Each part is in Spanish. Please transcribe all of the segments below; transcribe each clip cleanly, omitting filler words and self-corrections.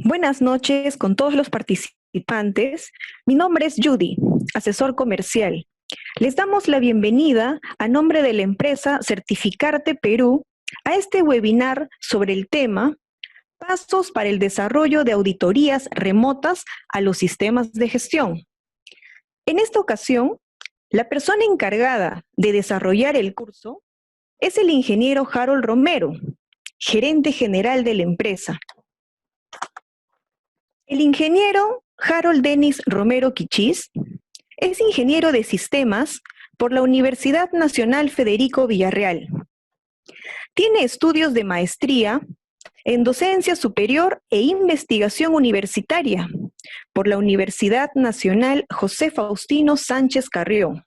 Buenas noches con todos los participantes. Mi nombre es Judy, asesor comercial. Les damos la bienvenida a nombre de la empresa Certificarte Perú a este webinar sobre el tema Pasos para el desarrollo de auditorías remotas a los sistemas de gestión. En esta ocasión, la persona encargada de desarrollar el curso es el ingeniero Harold Romero, gerente general de la empresa. El ingeniero Harold Denis Romero Quichís es ingeniero de sistemas por la Universidad Nacional Federico Villarreal. Tiene estudios de maestría en docencia superior e investigación universitaria por la Universidad Nacional José Faustino Sánchez Carrió.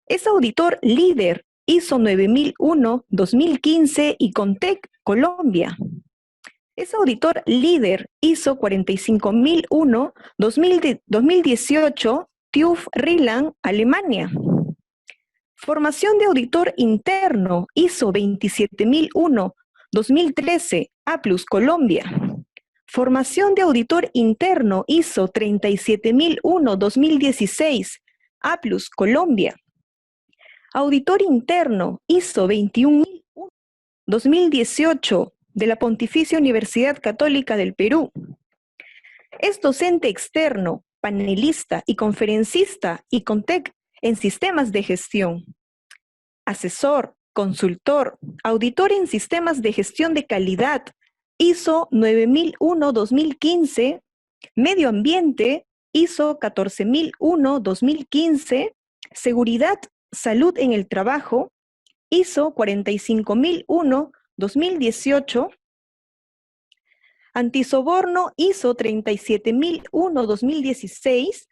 Es auditor líder ISO 9001-2015 y CONTEC Colombia. Es auditor líder ISO 45001-2018 TÜV Rheinland, Alemania. Formación de auditor interno ISO 27001-2013 A+, Colombia. Formación de auditor interno ISO 37001-2016 A+, Colombia. Auditor interno ISO 21001-2018 de la Pontificia Universidad Católica del Perú. Es docente externo, panelista y conferencista y CONTEC en sistemas de gestión. Asesor, consultor, auditor en sistemas de gestión de calidad, ISO 9001-2015, medio ambiente, ISO 14001-2015, seguridad, salud en el trabajo, ISO 45001-2018, antisoborno ISO 37001-2016,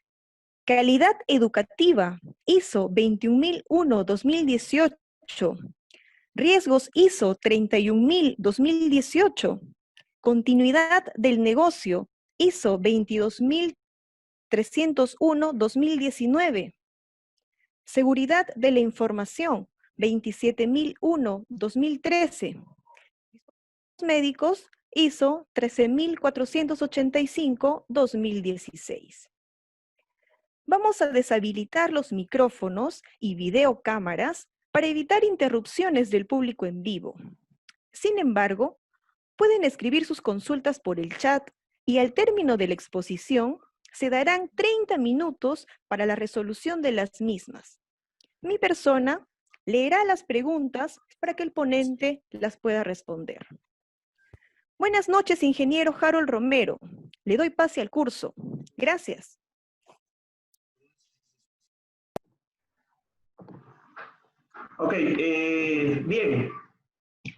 calidad educativa ISO 21001-2018, riesgos ISO 31000-2018, continuidad del negocio ISO 22301-2019, seguridad de la información 27001-2013, médicos ISO 13485-2016. Vamos a deshabilitar los micrófonos y videocámaras para evitar interrupciones del público en vivo. Sin embargo, pueden escribir sus consultas por el chat y al término de la exposición se darán 30 minutos para la resolución de las mismas. Mi persona leerá las preguntas para que el ponente las pueda responder. Buenas noches, ingeniero Harold Romero. Le doy pase al curso. Gracias. Ok, bien.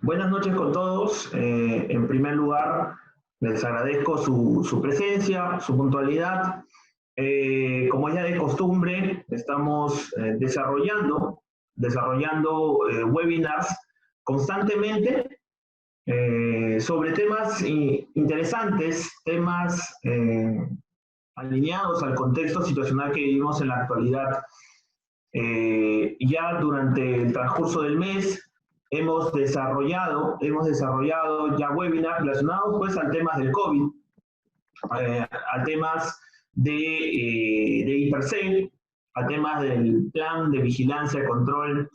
Buenas noches con todos. En primer lugar, les agradezco su presencia, su puntualidad. Como ya de costumbre, estamos desarrollando webinars constantemente sobre temas interesantes, temas alineados al contexto situacional que vivimos en la actualidad. Ya durante el transcurso del mes hemos desarrollado ya webinars relacionados pues al tema del COVID, a temas de Hipercell, a temas del plan de vigilancia, control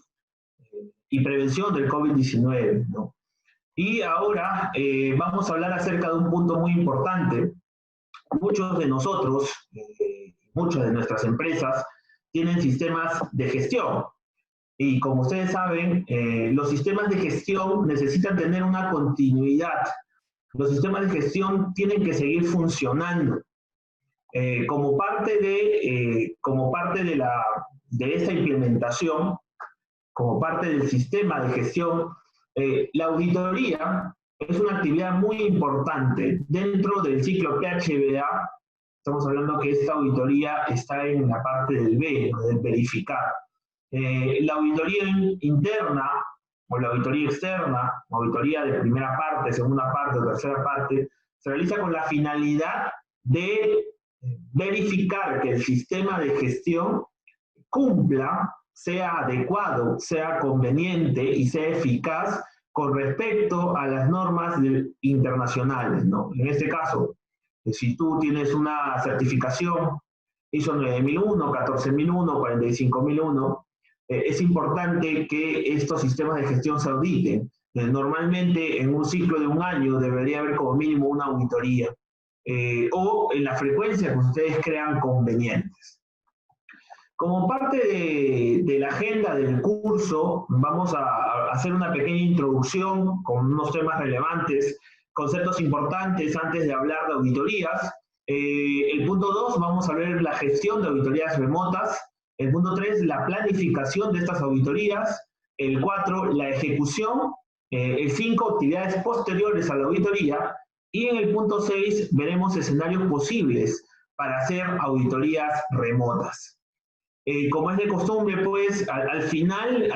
y prevención del COVID-19, ¿no? Y ahora vamos a hablar acerca de un punto muy importante. Muchos de nosotros, muchas de nuestras empresas, tienen sistemas de gestión. Y como ustedes saben, los sistemas de gestión necesitan tener una continuidad. Los sistemas de gestión tienen que seguir funcionando. Como parte de esta implementación, como parte del sistema de gestión, la auditoría es una actividad muy importante dentro del ciclo PHBA. Estamos hablando que esta auditoría está en la parte del B, ¿no? Del verificar. La auditoría interna o la auditoría externa, o auditoría de primera parte, segunda parte o tercera parte, se realiza con la finalidad de verificar que el sistema de gestión cumpla, sea adecuado, sea conveniente y sea eficaz con respecto a las normas internacionales, ¿no? En este caso, Si tú tienes una certificación ISO 9001, 14001, 45001, es importante que estos sistemas de gestión se auditen. Normalmente en un ciclo de un año debería haber como mínimo una auditoría, o en la frecuencia que ustedes crean convenientes. Como parte de la agenda del curso, vamos a hacer una pequeña introducción con unos temas relevantes, conceptos importantes antes de hablar de auditorías. El punto 2, vamos a ver la gestión de auditorías remotas. El punto 3, la planificación de estas auditorías. El 4, la ejecución. El 5, actividades posteriores a la auditoría. Y en el punto 6, veremos escenarios posibles para hacer auditorías remotas. Como es de costumbre, pues, al final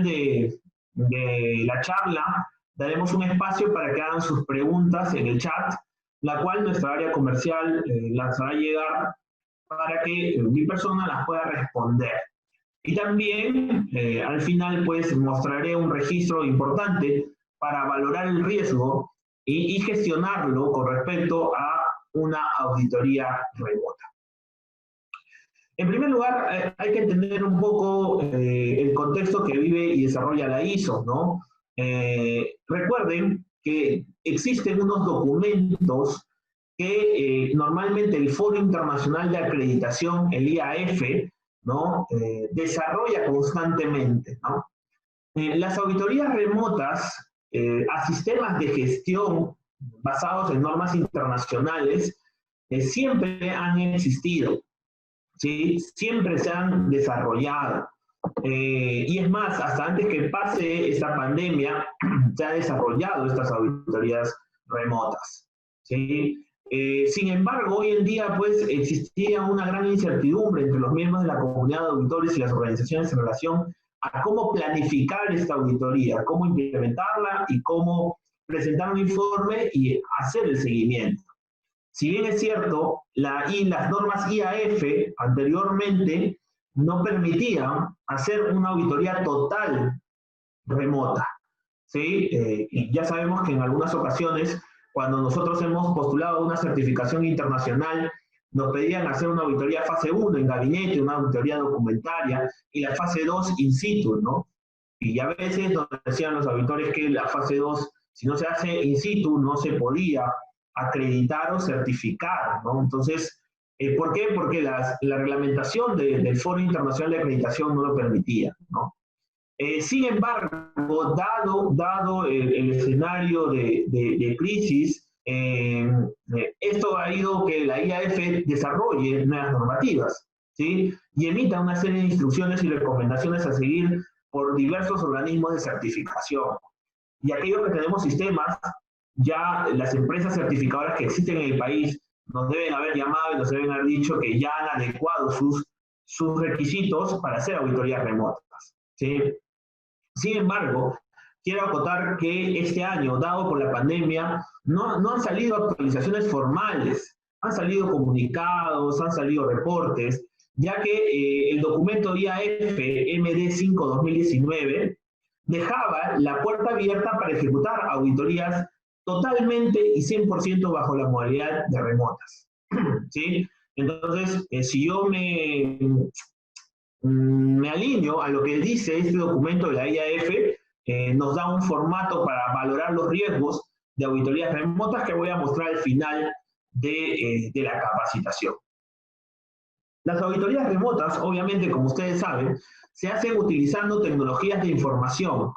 de la charla, daremos un espacio para que hagan sus preguntas en el chat, la cual nuestra área comercial las hará llegar para que mi persona las pueda responder. Y también, al final, pues, mostraré un registro importante para valorar el riesgo y gestionarlo con respecto a una auditoría remota. En primer lugar, hay que entender un poco el contexto que vive y desarrolla la ISO, ¿no? Recuerden que existen unos documentos que normalmente el Foro Internacional de Acreditación, el IAF, ¿no? Desarrolla constantemente, ¿no? Las auditorías remotas a sistemas de gestión basados en normas internacionales siempre han existido. ¿Sí? Siempre se han desarrollado. Y es más, hasta antes que pase esta pandemia, se han desarrollado estas auditorías remotas. ¿Sí? Sin embargo, hoy en día, pues, existía una gran incertidumbre entre los miembros de la comunidad de auditores y las organizaciones en relación a cómo planificar esta auditoría, cómo implementarla y cómo presentar un informe y hacer el seguimiento. Si bien es cierto, las normas IAF anteriormente no permitían hacer una auditoría total remota, ¿sí? Y ya sabemos que en algunas ocasiones, cuando nosotros hemos postulado una certificación internacional, nos pedían hacer una auditoría fase 1 en gabinete, una auditoría documentaria, y la fase 2 in situ, ¿no? Y a veces nos decían los auditores que la fase 2, si no se hace in situ, no se podía acreditar o certificar, ¿no? Entonces, ¿por qué? Porque la reglamentación del Foro Internacional de Acreditación no lo permitía, ¿no? Sin embargo, dado el escenario de crisis, esto ha ido que la IAF desarrolle nuevas normativas, ¿sí? Y emita una serie de instrucciones y recomendaciones a seguir por diversos organismos de certificación. Y aquellos que tenemos sistemas, ya las empresas certificadoras que existen en el país nos deben haber llamado y nos deben haber dicho que ya han adecuado sus requisitos para hacer auditorías remotas, ¿sí? Sin embargo, quiero acotar que este año, dado por la pandemia, no han salido actualizaciones formales, han salido comunicados, han salido reportes, ya que el documento IAF MD5-2019 dejaba la puerta abierta para ejecutar auditorías totalmente y 100% bajo la modalidad de remotas, ¿sí? Entonces, si yo me alineo a lo que dice este documento de la IAF, nos da un formato para valorar los riesgos de auditorías remotas que voy a mostrar al final de la capacitación. Las auditorías remotas, obviamente, como ustedes saben, se hacen utilizando tecnologías de información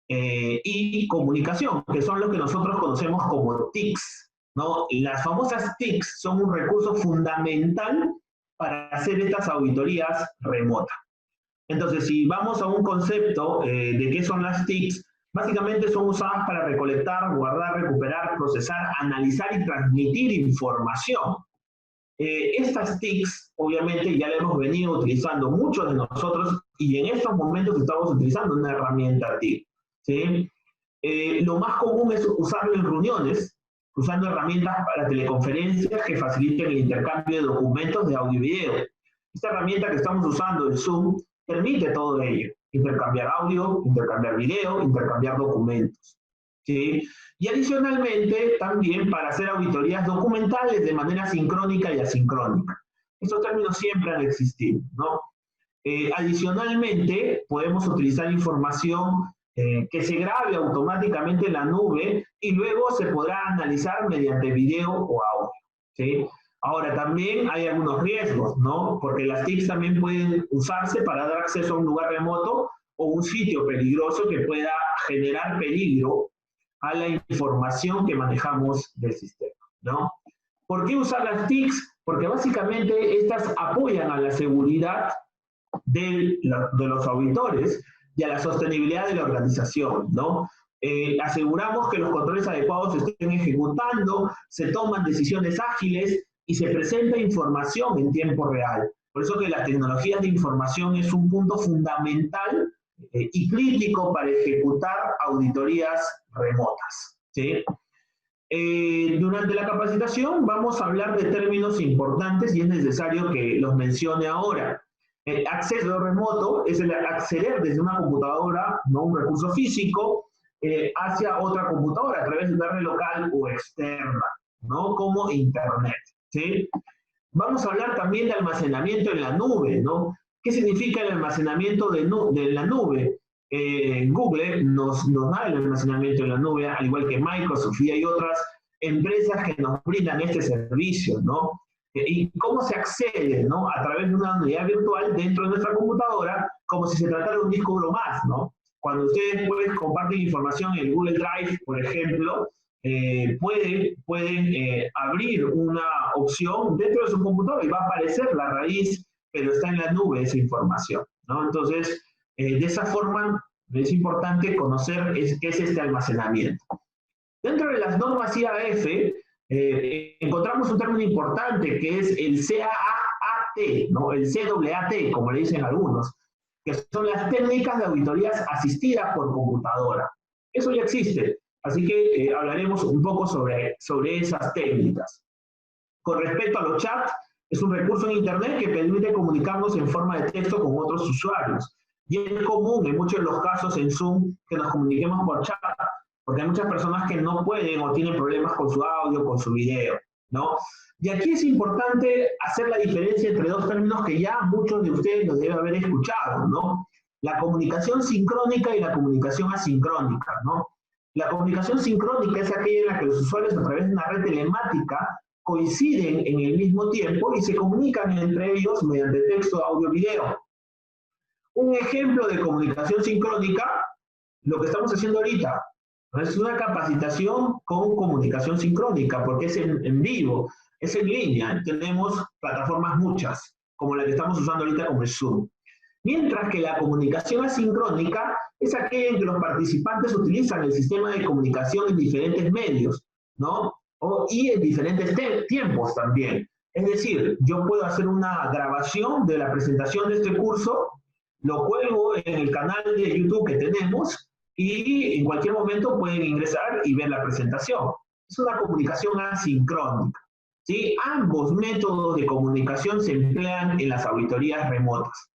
y comunicación, que son lo que nosotros conocemos como TICs, ¿no? Las famosas TICs son un recurso fundamental para hacer estas auditorías remotas. Entonces, si vamos a un concepto de qué son las TICs, básicamente son usadas para recolectar, guardar, recuperar, procesar, analizar y transmitir información. Estas TICs, obviamente, ya las hemos venido utilizando muchos de nosotros y en estos momentos estamos utilizando una herramienta TIC, ¿sí? Lo más común es usarlo en reuniones, usando herramientas para teleconferencias que faciliten el intercambio de documentos de audio y video. Esta herramienta que estamos usando, el Zoom, permite todo ello. Intercambiar audio, intercambiar video, intercambiar documentos, ¿sí? Y adicionalmente también para hacer auditorías documentales de manera sincrónica y asincrónica. Estos términos siempre han existido, ¿no? Adicionalmente, podemos utilizar información que se grabe automáticamente en la nube y luego se podrá analizar mediante video o audio, ¿sí? Ahora, también hay algunos riesgos, ¿no? Porque las TICs también pueden usarse para dar acceso a un lugar remoto o un sitio peligroso que pueda generar peligro a la información que manejamos del sistema, ¿no? ¿Por qué usar las TICs? Porque básicamente estas apoyan a la seguridad de los auditores y a la sostenibilidad de la organización, ¿no? Aseguramos que los controles adecuados se estén ejecutando, se toman decisiones ágiles y se presenta información en tiempo real. Por eso que las tecnologías de información es un punto fundamental y crítico para ejecutar auditorías remotas, ¿sí? Durante la capacitación vamos a hablar de términos importantes y es necesario que los mencione ahora. El acceso remoto es el acceder desde una computadora, no un recurso físico, hacia otra computadora a través de una red local o externa, ¿no? Como Internet, ¿sí? Vamos a hablar también de almacenamiento en la nube, ¿no? ¿Qué significa el almacenamiento de la nube? Google nos da el almacenamiento en la nube, al igual que Microsoft, y hay otras empresas que nos brindan este servicio, ¿no? ¿Y cómo se accede, ¿no? A través de una unidad virtual dentro de nuestra computadora, como si se tratara de un disco duro más, ¿no? Cuando ustedes pues, comparten información en Google Drive, por ejemplo, pueden abrir una opción dentro de su computadora y va a aparecer la raíz, pero está en la nube esa información, ¿no? Entonces, de esa forma es importante conocer qué es este almacenamiento. Dentro de las normas IAF, encontramos un término importante que es el CAAT, ¿no? El CAAT, como le dicen algunos, que son las técnicas de auditorías asistidas por computadora. Eso ya existe, así que hablaremos un poco sobre esas técnicas. Con respecto a los chats, es un recurso en Internet que permite comunicarnos en forma de texto con otros usuarios. Y es común en muchos de los casos en Zoom que nos comuniquemos por chat, porque hay muchas personas que no pueden o tienen problemas con su audio, con su video, ¿no? Y aquí es importante hacer la diferencia entre dos términos que ya muchos de ustedes los deben haber escuchado, ¿no? La comunicación sincrónica y la comunicación asincrónica, ¿no? La comunicación sincrónica es aquella en la que los usuarios a través de una red telemática coinciden en el mismo tiempo y se comunican entre ellos mediante texto, audio, video. Un ejemplo de comunicación sincrónica, lo que estamos haciendo ahorita, es una capacitación con comunicación sincrónica, porque es en vivo, es en línea. Tenemos plataformas muchas, como la que estamos usando ahorita como el Zoom. Mientras que la comunicación asincrónica es aquella en que los participantes utilizan el sistema de comunicación en diferentes medios, ¿no? Y en diferentes tiempos también. Es decir, yo puedo hacer una grabación de la presentación de este curso, lo cuelgo en el canal de YouTube que tenemos y en cualquier momento pueden ingresar y ver la presentación. Es una comunicación asincrónica, ¿sí? Ambos métodos de comunicación se emplean en las auditorías remotas.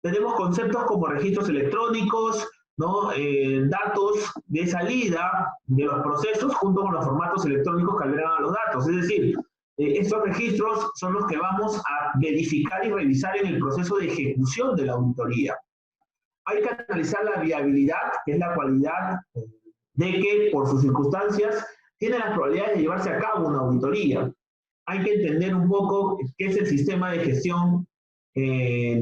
Tenemos conceptos como registros electrónicos, ¿no? Datos de salida de los procesos junto con los formatos electrónicos que albergan a los datos. Es decir, estos registros son los que vamos a verificar y revisar en el proceso de ejecución de la auditoría. Hay que analizar la viabilidad, que es la cualidad de que, por sus circunstancias, tiene las probabilidades de llevarse a cabo una auditoría. Hay que entender un poco qué es el sistema de gestión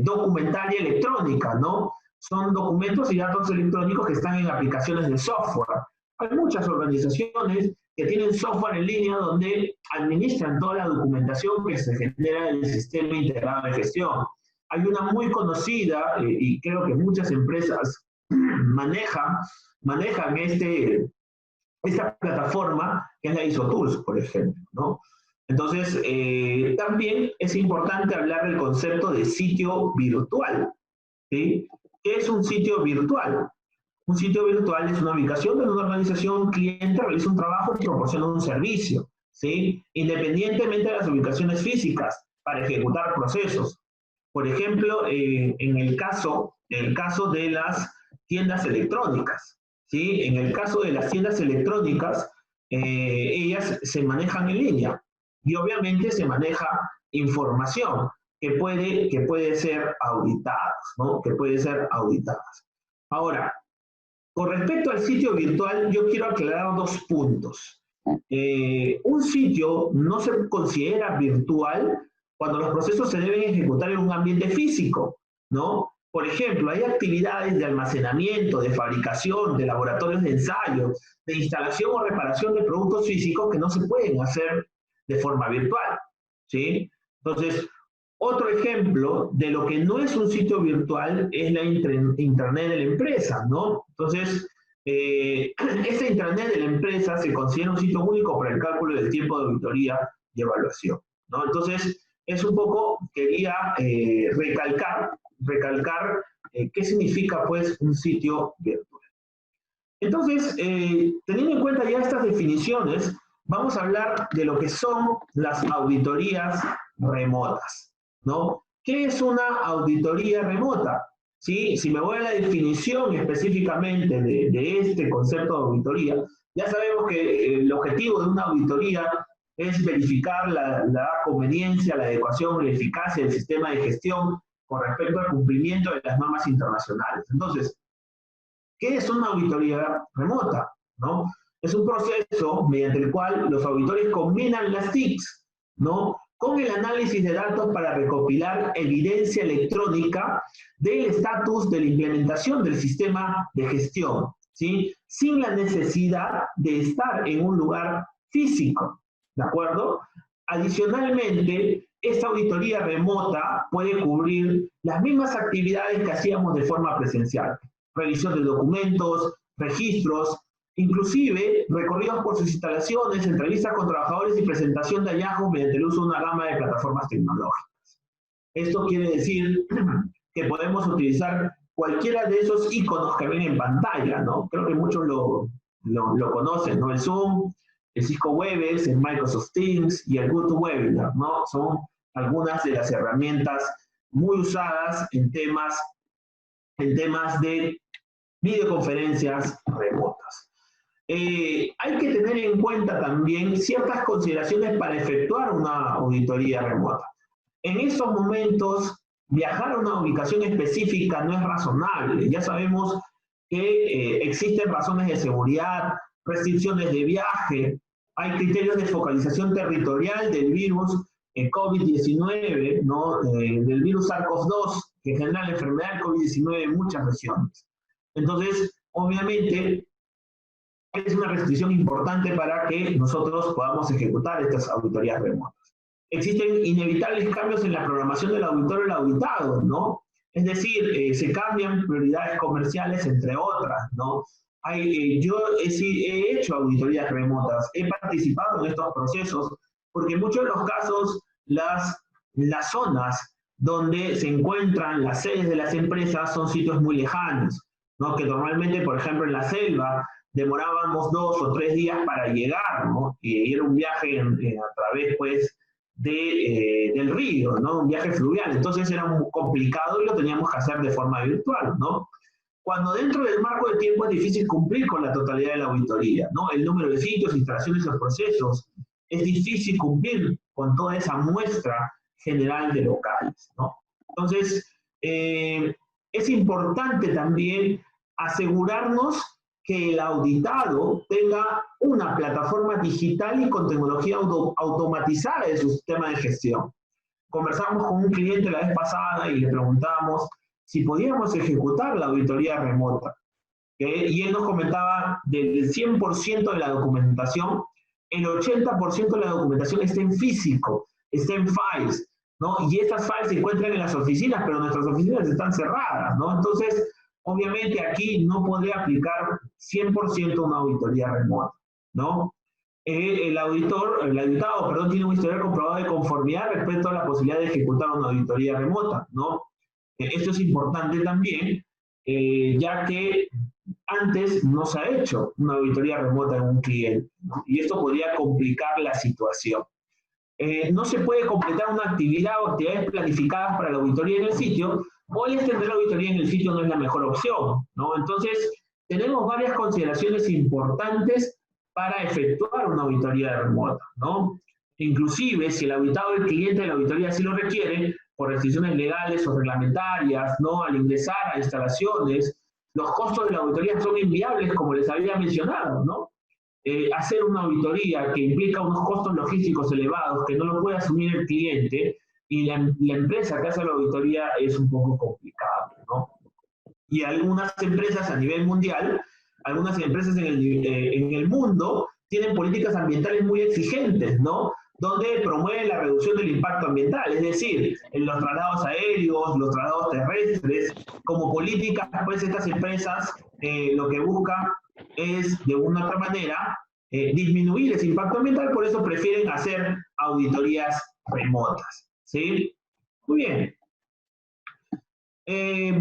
documentaria electrónica, ¿no? Son documentos y datos electrónicos que están en aplicaciones de software. Hay muchas organizaciones que tienen software en línea donde administran toda la documentación que se genera en el sistema integrado de gestión. Hay una muy conocida, y creo que muchas empresas manejan esta plataforma, que es la ISOTools, por ejemplo, ¿no? Entonces, también es importante hablar del concepto de sitio virtual, ¿sí? ¿Qué es un sitio virtual? Un sitio virtual es una ubicación donde una organización cliente realiza un trabajo y proporciona un servicio, ¿sí? Independientemente de las ubicaciones físicas, para ejecutar procesos. Por ejemplo, en el caso de las tiendas electrónicas, ¿sí? En el caso de las tiendas electrónicas, ellas se manejan en línea y obviamente se maneja información que puede ser auditada, ¿no? Que puede ser auditada. Ahora, con respecto al sitio virtual, yo quiero aclarar dos puntos. Un sitio no se considera virtual cuando los procesos se deben ejecutar en un ambiente físico, ¿no? Por ejemplo, hay actividades de almacenamiento, de fabricación, de laboratorios de ensayo, de instalación o reparación de productos físicos que no se pueden hacer de forma virtual, ¿sí? Entonces, otro ejemplo de lo que no es un sitio virtual es la intranet de la empresa, ¿no? Entonces, esta intranet de la empresa se considera un sitio único para el cálculo del tiempo de auditoría y evaluación, ¿no? Entonces, es un poco, quería recalcar qué significa, pues, un sitio virtual. Entonces, teniendo en cuenta ya estas definiciones, vamos a hablar de lo que son las auditorías remotas, ¿no? ¿Qué es una auditoría remota? ¿Sí? Si me voy a la definición específicamente de este concepto de auditoría, ya sabemos que el objetivo de una auditoría es verificar la conveniencia, la adecuación y la eficacia del sistema de gestión con respecto al cumplimiento de las normas internacionales. Entonces, ¿qué es una auditoría remota? ¿No? Es un proceso mediante el cual los auditores combinan las TICs, ¿no?, con el análisis de datos para recopilar evidencia electrónica del estatus de la implementación del sistema de gestión, ¿sí?, sin la necesidad de estar en un lugar físico, ¿de acuerdo? Adicionalmente, esta auditoría remota puede cubrir las mismas actividades que hacíamos de forma presencial: revisión de documentos, registros, inclusive recorridos por sus instalaciones, entrevistas con trabajadores y presentación de hallazgos mediante el uso de una gama de plataformas tecnológicas. Esto quiere decir que podemos utilizar cualquiera de esos iconos que ven en pantalla, ¿no? Creo que muchos lo conocen, ¿no? El Zoom, el Cisco Webex, el Microsoft Teams y el GoToWebinar, ¿no? Son algunas de las herramientas muy usadas en temas de videoconferencias remotas. Hay que tener en cuenta también ciertas consideraciones para efectuar una auditoría remota. En estos momentos, viajar a una ubicación específica no es razonable. Ya sabemos que existen razones de seguridad, restricciones de viaje, hay criterios de focalización territorial del virus COVID-19, ¿no? Del virus SARS-CoV-2, que genera la enfermedad del COVID-19 en muchas regiones. Entonces, obviamente, es una restricción importante para que nosotros podamos ejecutar estas auditorías remotas. Existen inevitables cambios en la programación del auditor o el auditado, ¿no? Es decir, se cambian prioridades comerciales, entre otras, ¿no? Yo he hecho auditorías remotas, he participado en estos procesos, porque en muchos de los casos las zonas donde se encuentran las sedes de las empresas son sitios muy lejanos, ¿no? Que normalmente, por ejemplo, en la selva demorábamos 2 o 3 días para llegar, ¿no? Y era un viaje a través, pues, del río, ¿no? Un viaje fluvial. Entonces era muy complicado y lo teníamos que hacer de forma virtual, ¿no? Cuando dentro del marco de tiempo es difícil cumplir con la totalidad de la auditoría, ¿no? El número de sitios, instalaciones o procesos, es difícil cumplir con toda esa muestra general de locales, ¿no? Entonces, es importante también asegurarnos que el auditado tenga una plataforma digital y con tecnología automatizada de su sistema de gestión. Conversamos con un cliente la vez pasada y le preguntamos si podíamos ejecutar la auditoría remota. Y él nos comentaba del 100% de la documentación, el 80% de la documentación está en físico, está en files, ¿no? Y estas files se encuentran en las oficinas, pero nuestras oficinas están cerradas, ¿no? Entonces, obviamente aquí no podría aplicar 100% una auditoría remota, ¿no? El auditado, tiene un historial comprobado de conformidad respecto a la posibilidad de ejecutar una auditoría remota, ¿no? Esto es importante también, ya que antes no se ha hecho una auditoría remota en un cliente, ¿no? Y esto podría complicar la situación. No se puede completar una actividad o actividades planificadas para la auditoría en el sitio, o el extender la auditoría en el sitio no es la mejor opción, ¿no? Entonces, tenemos varias consideraciones importantes para efectuar una auditoría remota, ¿no? Inclusive, si el auditado, el cliente de la auditoría así lo requiere, por restricciones legales o reglamentarias, ¿no? Al ingresar a instalaciones, los costos de la auditoría son inviables, como les había mencionado, ¿no? Hacer una auditoría que implica unos costos logísticos elevados que no lo puede asumir el cliente y la empresa que hace la auditoría es un poco complicado, ¿no? Y algunas empresas a nivel mundial, algunas empresas en el mundo tienen políticas ambientales muy exigentes, ¿no? Donde promueven la reducción del impacto ambiental, es decir, en los traslados aéreos, los traslados terrestres, como políticas, pues estas empresas lo que buscan es, de una u otra manera, disminuir ese impacto ambiental, por eso prefieren hacer auditorías remotas, ¿sí? Muy bien.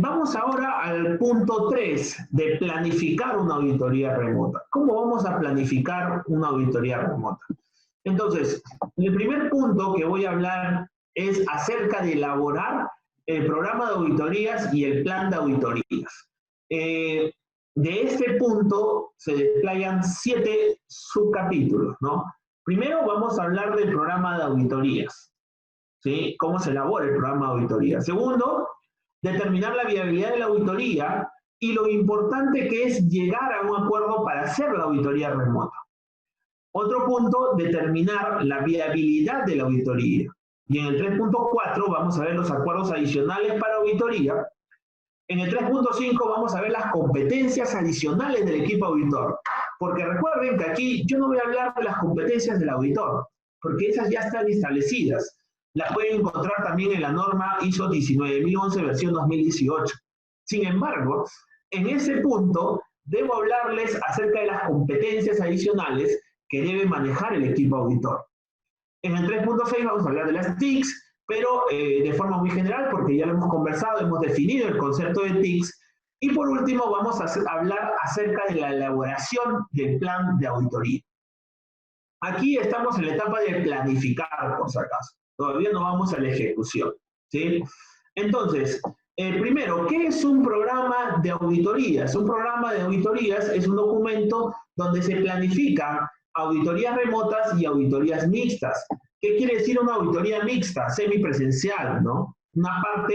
Vamos ahora al punto 3 de planificar una auditoría remota. ¿Cómo vamos a planificar una auditoría remota? Entonces, el primer punto que voy a hablar es acerca de elaborar el programa de auditorías y el plan de auditorías. De este punto se desplayan 7 subcapítulos, ¿no? Primero vamos a hablar del programa de auditorías, ¿sí? Cómo se elabora el programa de auditoría. Segundo, determinar la viabilidad de la auditoría y lo importante que es llegar a un acuerdo para hacer la auditoría remota. Otro punto, determinar la viabilidad de la auditoría. Y en el 3.4 vamos a ver los acuerdos adicionales para auditoría. En el 3.5 vamos a ver las competencias adicionales del equipo auditor. Porque recuerden que aquí yo no voy a hablar de las competencias del auditor, porque esas ya están establecidas. Las pueden encontrar también en la norma ISO 19011 versión 2018. Sin embargo, en ese punto debo hablarles acerca de las competencias adicionales que debe manejar el equipo auditor. En el 3.6 vamos a hablar de las TICs, pero de forma muy general, porque ya lo hemos conversado, hemos definido el concepto de TICs. Y por último vamos a hablar acerca de la elaboración del plan de auditoría. Aquí estamos en la etapa de planificar, por si acaso. Todavía no vamos a la ejecución, ¿sí? Entonces, primero, ¿qué es un programa de auditorías? Un programa de auditorías es un documento donde se planifican auditorías remotas y auditorías mixtas. ¿Qué quiere decir una auditoría mixta? Semipresencial, ¿no? Una parte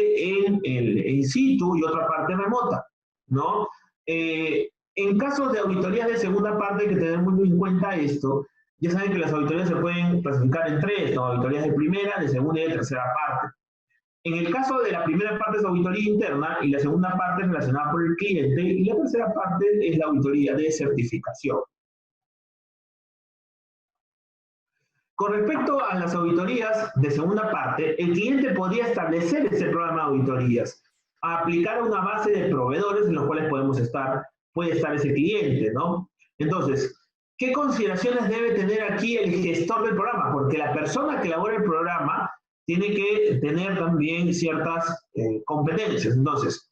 in situ y otra parte remota, ¿no? En casos de auditorías de segunda parte hay que tener muy en cuenta esto. Ya saben que las auditorías se pueden clasificar en 3, ¿no? Auditorías de primera, de segunda y de tercera parte. En el caso de la primera parte es auditoría interna y la segunda parte es relacionada por el cliente y la tercera parte es la auditoría de certificación. Con respecto a las auditorías de segunda parte, el cliente podría establecer ese programa de auditorías, aplicar una base de proveedores en los cuales puede estar ese cliente, ¿no? Entonces, ¿qué consideraciones debe tener aquí el gestor del programa? Porque la persona que elabora el programa tiene que tener también ciertas competencias. Entonces,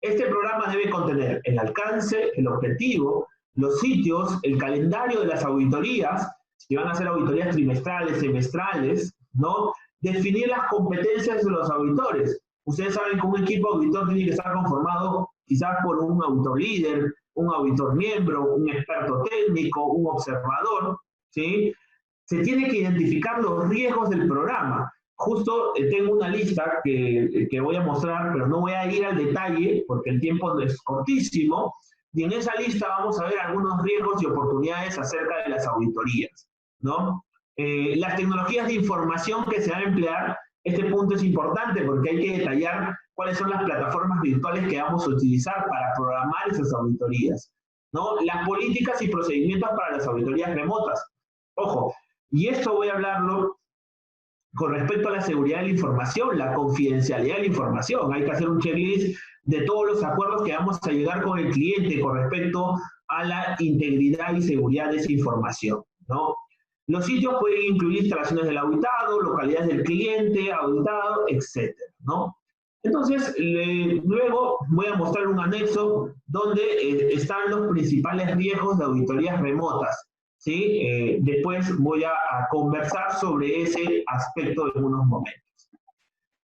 este programa debe contener el alcance, el objetivo, los sitios, el calendario de las auditorías, si van a hacer auditorías trimestrales, semestrales, ¿no? Definir las competencias de los auditores. Ustedes saben que un equipo auditor tiene que estar conformado quizás por un auditor líder, un auditor miembro, un experto técnico, un observador, ¿sí? Se tiene que identificar los riesgos del programa. Justo tengo una lista que voy a mostrar, pero no voy a ir al detalle porque el tiempo es cortísimo. Y en esa lista vamos a ver algunos riesgos y oportunidades acerca de las auditorías, ¿no? Las tecnologías de información que se van a emplear, este punto es importante porque hay que detallar cuáles son las plataformas virtuales que vamos a utilizar para programar esas auditorías, ¿no? Las políticas y procedimientos para las auditorías remotas. Ojo, y esto voy a hablarlo con respecto a la seguridad de la información, la confidencialidad de la información. Hay que hacer un checklist de todos los acuerdos que vamos a llegar con el cliente con respecto a la integridad y seguridad de esa información, ¿no? Los sitios pueden incluir instalaciones del auditado, localidades del cliente, auditado, etc., ¿no? Entonces, luego voy a mostrar un anexo donde están los principales riesgos de auditorías remotas, ¿sí? Después voy a conversar sobre ese aspecto en unos momentos.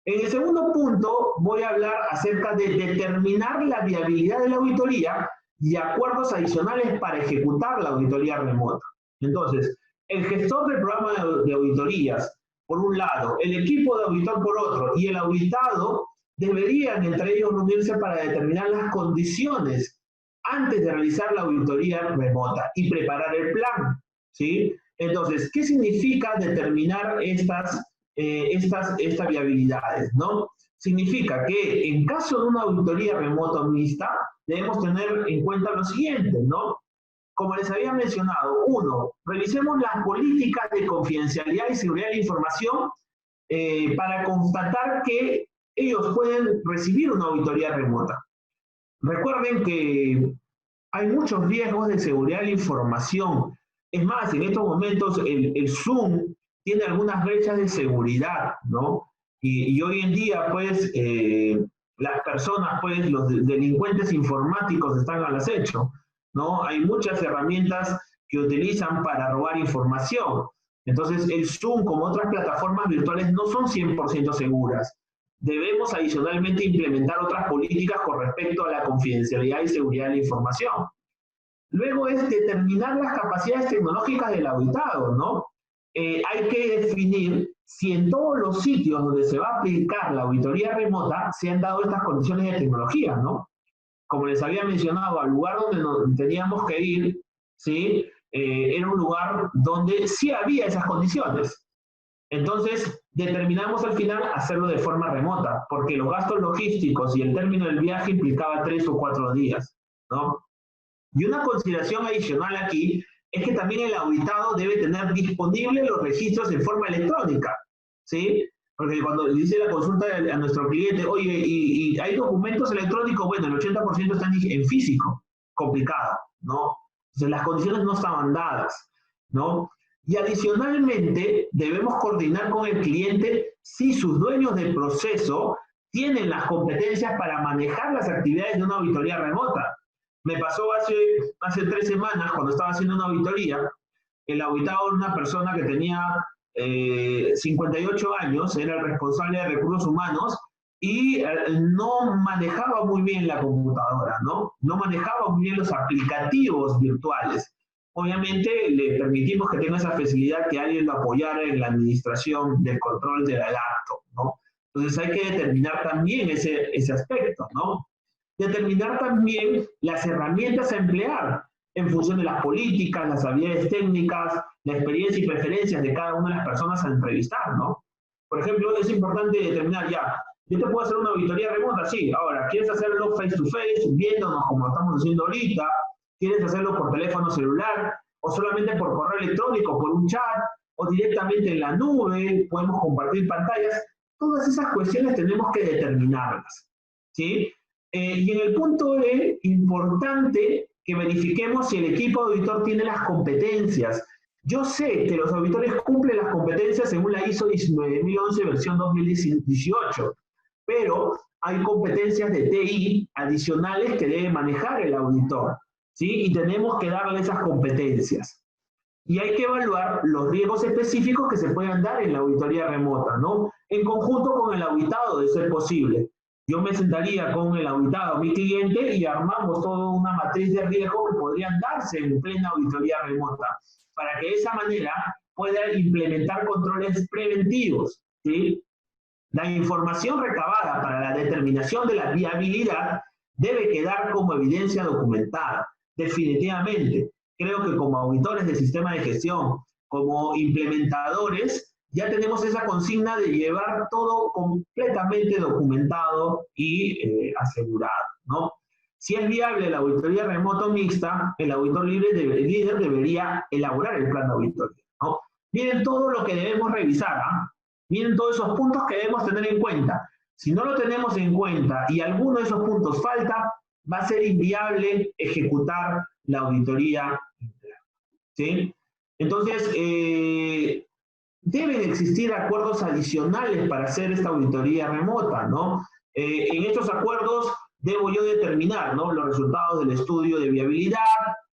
En el segundo punto voy a hablar acerca de determinar la viabilidad de la auditoría y acuerdos adicionales para ejecutar la auditoría remota. Entonces, el gestor del programa de auditorías, por un lado, el equipo de auditor por otro, y el auditado deberían entre ellos reunirse para determinar las condiciones antes de realizar la auditoría remota y preparar el plan, ¿sí? Entonces, ¿qué significa determinar estas viabilidades, ¿no? Significa que en caso de una auditoría remota mixta, debemos tener en cuenta lo siguiente, ¿no? Como les había mencionado, uno, revisemos las políticas de confidencialidad y seguridad de la información para constatar que ellos pueden recibir una auditoría remota. Recuerden que hay muchos riesgos de seguridad de la información. Es más, en estos momentos el Zoom tiene algunas brechas de seguridad, ¿no? Y hoy en día, pues, las personas, pues, los delincuentes informáticos están al acecho, ¿no? Hay muchas herramientas que utilizan para robar información. Entonces, el Zoom, como otras plataformas virtuales, no son 100% seguras. Debemos adicionalmente implementar otras políticas con respecto a la confidencialidad y seguridad de la información. Luego es determinar las capacidades tecnológicas del auditado, ¿no? Hay que definir si en todos los sitios donde se va a aplicar la auditoría remota se han dado estas condiciones de tecnología, ¿no? Como les había mencionado, al lugar donde teníamos que ir, ¿sí? Era un lugar donde sí había esas condiciones. Entonces, determinamos al final hacerlo de forma remota, porque los gastos logísticos y el término del viaje implicaba 3 o 4 días, ¿no? Y una consideración adicional aquí es que también el auditado debe tener disponibles los registros en forma electrónica, ¿sí? Porque cuando le dice la consulta a nuestro cliente, oye, ¿y hay documentos electrónicos? Bueno, el 80% están en físico, complicado, ¿no? Entonces las condiciones no estaban dadas, ¿no? Y adicionalmente debemos coordinar con el cliente si sus dueños del proceso tienen las competencias para manejar las actividades de una auditoría remota. Me pasó hace 3 semanas, cuando estaba haciendo una auditoría, el auditado era una persona que tenía 58 años, era el responsable de recursos humanos, y no manejaba muy bien la computadora, ¿no? No manejaba muy bien los aplicativos virtuales. Obviamente le permitimos que tenga esa facilidad que alguien lo apoyara en la administración del control de la laptop, ¿no? Entonces hay que determinar también ese aspecto, ¿no? Determinar también las herramientas a emplear en función de las políticas, las habilidades técnicas, la experiencia y preferencias de cada una de las personas a entrevistar, ¿no? Por ejemplo, es importante determinar ya, yo te puedo hacer una auditoría remota, sí, ahora, ¿quieres hacerlo face to face, viéndonos como lo estamos haciendo ahorita? ¿Quieres hacerlo por teléfono celular? ¿O solamente por correo electrónico, por un chat? ¿O directamente en la nube? ¿Podemos compartir pantallas? Todas esas cuestiones tenemos que determinarlas, ¿sí? Y en el punto E, importante que verifiquemos si el equipo auditor tiene las competencias. Yo sé que los auditores cumplen las competencias según la ISO 19011 versión 2018, pero hay competencias de TI adicionales que debe manejar el auditor, ¿sí? Y tenemos que darle esas competencias. Y hay que evaluar los riesgos específicos que se puedan dar en la auditoría remota, ¿no? En conjunto con el auditado, de ser posible. Yo me sentaría con el auditado, mi cliente, y armamos toda una matriz de riesgo que podrían darse en plena auditoría remota, para que de esa manera pueda implementar controles preventivos, ¿sí? La información recabada para la determinación de la viabilidad debe quedar como evidencia documentada, definitivamente. Creo que como auditores del sistema de gestión, como implementadores, ya tenemos esa consigna de llevar todo completamente documentado y asegurado, ¿no? Si es viable la auditoría remoto mixta, el auditor líder debería elaborar el plan de auditoría, ¿no? Miren todo lo que debemos revisar, ¿ah? Miren todos esos puntos que debemos tener en cuenta. Si no lo tenemos en cuenta y alguno de esos puntos falta, va a ser inviable ejecutar la auditoría interna, ¿sí? Entonces, deben existir acuerdos adicionales para hacer esta auditoría remota, ¿no? En estos acuerdos debo yo determinar, ¿no?, los resultados del estudio de viabilidad,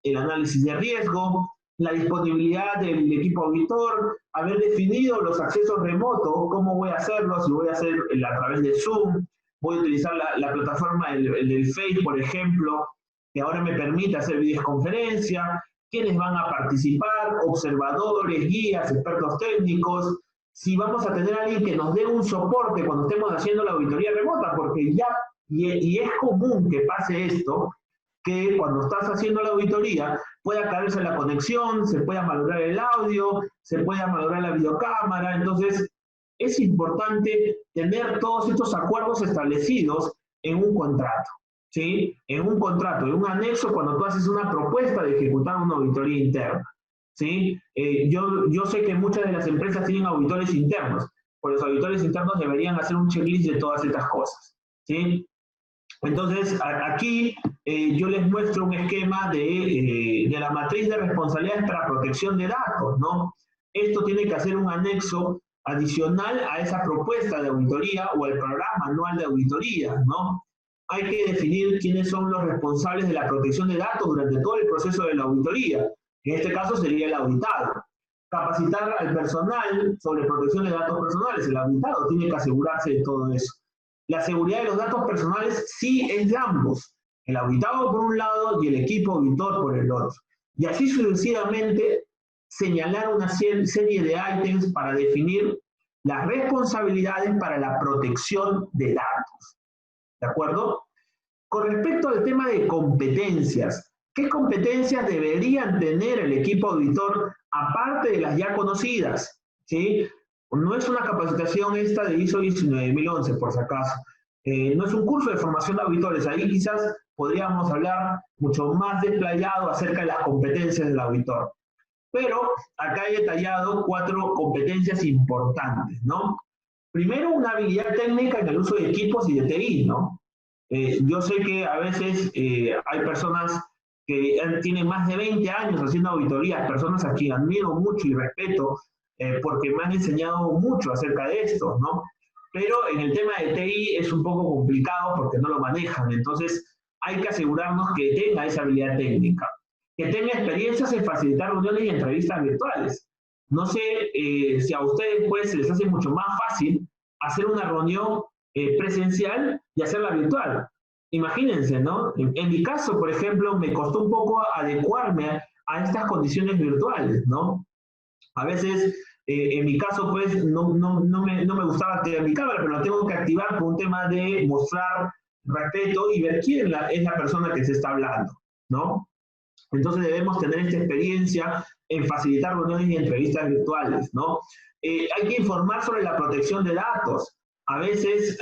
el análisis de riesgo, la disponibilidad del equipo auditor, haber definido los accesos remotos, cómo voy a hacerlo, si voy a hacer a través de Zoom, voy a utilizar la plataforma del Face, por ejemplo, que ahora me permite hacer videoconferencia, quiénes van a participar, observadores, guías, expertos técnicos, si vamos a tener a alguien que nos dé un soporte cuando estemos haciendo la auditoría remota, porque ya, y es común que pase esto, que cuando estás haciendo la auditoría pueda caerse la conexión, se pueda malograr el audio, se pueda malograr la videocámara. Entonces, es importante tener todos estos acuerdos establecidos en un contrato, ¿sí? En un contrato, en un anexo, cuando tú haces una propuesta de ejecutar una auditoría interna, ¿sí? Yo sé que muchas de las empresas tienen auditores internos, pues los auditores internos deberían hacer un checklist de todas estas cosas, ¿sí? Entonces, aquí yo les muestro un esquema de la matriz de responsabilidades para protección de datos, ¿no? Esto tiene que hacer un anexo adicional a esa propuesta de auditoría o el programa anual de auditoría, ¿no? Hay que definir quiénes son los responsables de la protección de datos durante todo el proceso de la auditoría. En este caso sería el auditado. Capacitar al personal sobre protección de datos personales. El auditado tiene que asegurarse de todo eso. La seguridad de los datos personales sí es de ambos, el auditado por un lado y el equipo auditor por el otro. Y así sucesivamente señalar una serie de ítems para definir las responsabilidades para la protección de datos. ¿De acuerdo? Con respecto al tema de competencias, ¿qué competencias deberían tener el equipo auditor aparte de las ya conocidas? ¿Sí? No es una capacitación esta de ISO 19011, por si acaso. No es un curso de formación de auditores. Ahí quizás podríamos hablar mucho más desplayado acerca de las competencias del auditor. Pero acá he detallado 4 competencias importantes, ¿no? Primero, una habilidad técnica en el uso de equipos y de TI, ¿no? Yo sé que a veces hay personas que tienen más de 20 años haciendo auditorías, personas a quienes admiro mucho y respeto, porque me han enseñado mucho acerca de esto, ¿no? Pero en el tema de TI es un poco complicado porque no lo manejan, entonces hay que asegurarnos que tenga esa habilidad técnica, que tenga experiencias en facilitar reuniones y entrevistas virtuales. No sé si a ustedes pues se les hace mucho más fácil hacer una reunión presencial y hacerla virtual. Imagínense, ¿no? En mi caso, por ejemplo, me costó un poco adecuarme a estas condiciones virtuales, ¿no? A veces, en mi caso, pues, no me gustaba activar mi cámara, pero la tengo que activar por un tema de mostrar respeto y ver quién es la persona que se está hablando, ¿no? Entonces debemos tener esta experiencia en facilitar reuniones y entrevistas virtuales, ¿no? Hay que informar sobre la protección de datos. A veces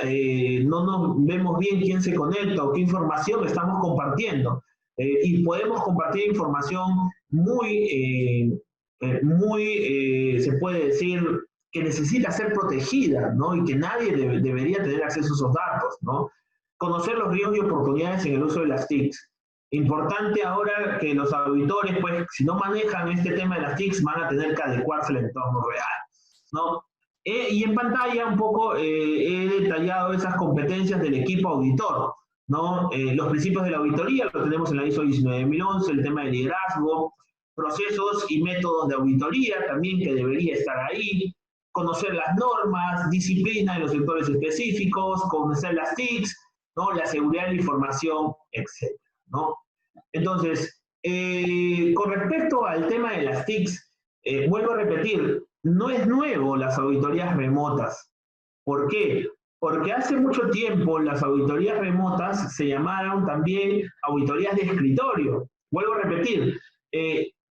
no nos vemos bien quién se conecta o qué información estamos compartiendo. Y podemos compartir información se puede decir, que necesita ser protegida, ¿no? Y que nadie debería tener acceso a esos datos, ¿no? Conocer los riesgos y oportunidades en el uso de las TICs. Importante ahora que los auditores, pues, si no manejan este tema de las TICs, van a tener que adecuarse al entorno real, ¿no? Y en pantalla un poco he detallado esas competencias del equipo auditor, ¿no? Los principios de la auditoría lo tenemos en la ISO 19011, el tema de liderazgo, procesos y métodos de auditoría también que debería estar ahí, conocer las normas, disciplina en los sectores específicos, conocer las TICs, ¿no? La seguridad de la información, etc., ¿no? Entonces, con respecto al tema de las TICs, vuelvo a repetir, no es nuevo las auditorías remotas. ¿Por qué? Porque hace mucho tiempo las auditorías remotas se llamaron también auditorías de escritorio. Vuelvo a repetir,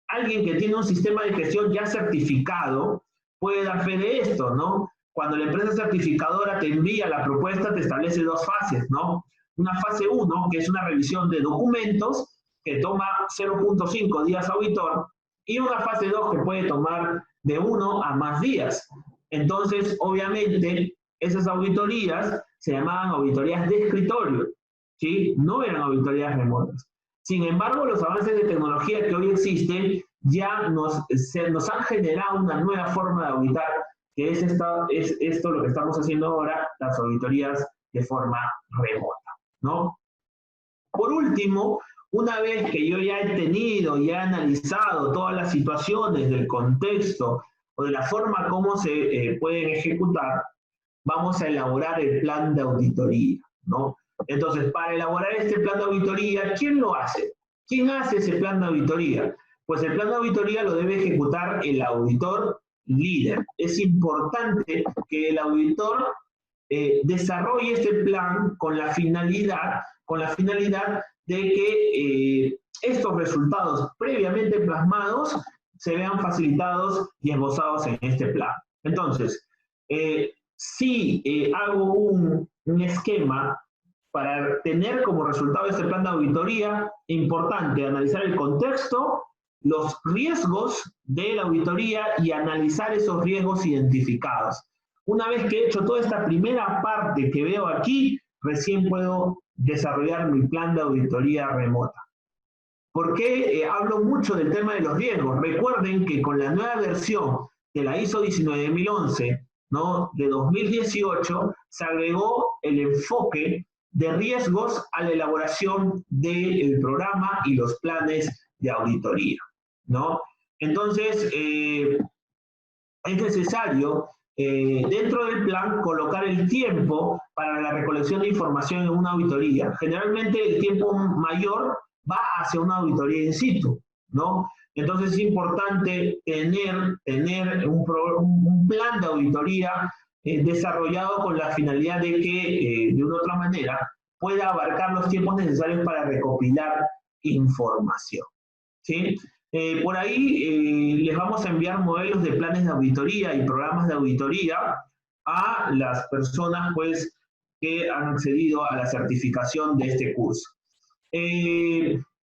alguien que tiene un sistema de gestión ya certificado puede dar fe de esto, ¿no? Cuando la empresa certificadora te envía la propuesta, te establece 2 fases, ¿no? Una fase 1, que es una revisión de documentos, que toma 0.5 días auditor, y una fase 2 que puede tomar de 1 a más días. Entonces, obviamente, esas auditorías se llamaban auditorías de escritorio, ¿sí? No eran auditorías remotas. Sin embargo, los avances de tecnología que hoy existen ya nos han generado una nueva forma de auditar, que es esto lo que estamos haciendo ahora, las auditorías de forma remota, ¿no? Por último, una vez que yo ya he tenido y he analizado todas las situaciones del contexto o de la forma como se pueden ejecutar, vamos a elaborar el plan de auditoría, ¿no? Entonces, para elaborar este plan de auditoría, ¿quién lo hace? ¿Quién hace ese plan de auditoría? Pues el plan de auditoría lo debe ejecutar el auditor líder. Es importante que el auditor desarrolle este plan con la finalidad de que estos resultados previamente plasmados se vean facilitados y esbozados en este plan. Entonces, si hago un esquema para tener como resultado este plan de auditoría, importante analizar el contexto, los riesgos de la auditoría y analizar esos riesgos identificados. Una vez que he hecho toda esta primera parte que veo aquí, recién puedo desarrollar mi plan de auditoría remota. ¿Por qué hablo mucho del tema de los riesgos? Recuerden que con la nueva versión de la ISO 19011, ¿no?, de 2018, se agregó el enfoque de riesgos a la elaboración del programa y los planes de auditoría, ¿no? Entonces, es necesario dentro del plan colocar el tiempo para la recolección de información en una auditoría. Generalmente el tiempo mayor va hacia una auditoría in situ, ¿no? Entonces es importante tener un plan de auditoría desarrollado con la finalidad de que, de una u otra manera, pueda abarcar los tiempos necesarios para recopilar información, ¿sí? Por ahí les vamos a enviar modelos de planes de auditoría y programas de auditoría a las personas, pues, que han accedido a la certificación de este curso.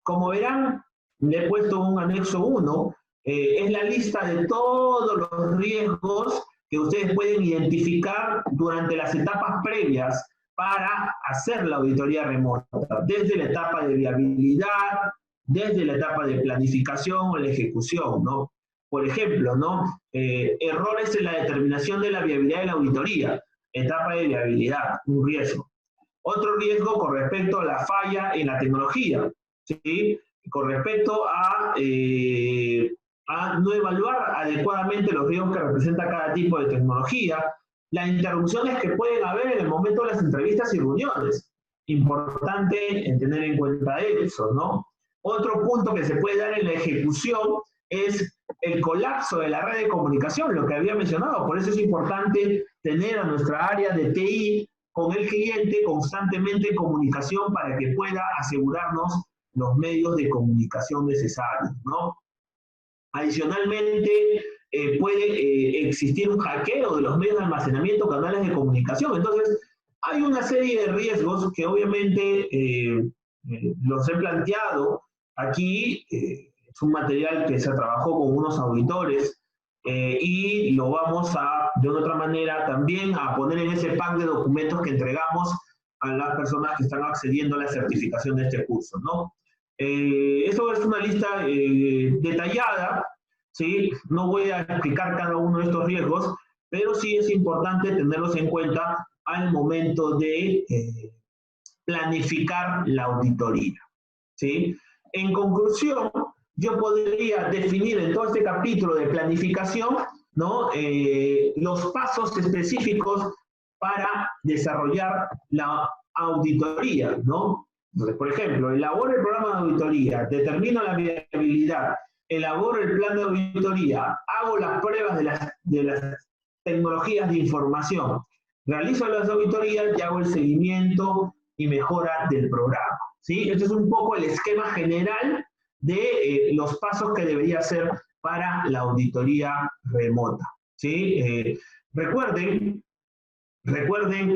Como verán, le he puesto un anexo 1, es la lista de todos los riesgos que ustedes pueden identificar durante las etapas previas para hacer la auditoría remota, desde la etapa de viabilidad, desde la etapa de planificación o la ejecución, ¿no? Por ejemplo, ¿no? Errores en la determinación de la viabilidad de la auditoría, etapa de viabilidad, un riesgo. Otro riesgo con respecto a la falla en la tecnología, ¿sí? Con respecto a no evaluar adecuadamente los riesgos que representa cada tipo de tecnología, las interrupciones que pueden haber en el momento de las entrevistas y reuniones. Importante en tener en cuenta eso, ¿no? Otro punto que se puede dar en la ejecución es el colapso de la red de comunicación, lo que había mencionado. Por eso es importante tener a nuestra área de TI con el cliente constantemente en comunicación para que pueda asegurarnos los medios de comunicación necesarios, ¿no? Adicionalmente, puede existir un hackeo de los medios de almacenamiento, canales de comunicación. Entonces, hay una serie de riesgos que obviamente los he planteado aquí. Es un material que se trabajó con unos auditores y lo vamos a, de una otra manera, también a poner en ese pack de documentos que entregamos a las personas que están accediendo a la certificación de este curso, ¿no? Eso es una lista detallada, ¿sí? No voy a explicar cada uno de estos riesgos, pero sí es importante tenerlos en cuenta al momento de planificar la auditoría, ¿sí? En conclusión, yo podría definir en todo este capítulo de planificación, ¿no?, los pasos específicos para desarrollar la auditoría, ¿no? Entonces, por ejemplo, elaboro el programa de auditoría, determino la viabilidad, elaboro el plan de auditoría, hago las pruebas de las tecnologías de información, realizo las auditorías y hago el seguimiento y mejora del programa, ¿sí? Este es un poco el esquema general de los pasos que debería hacer para la auditoría remota, ¿sí? Recuerden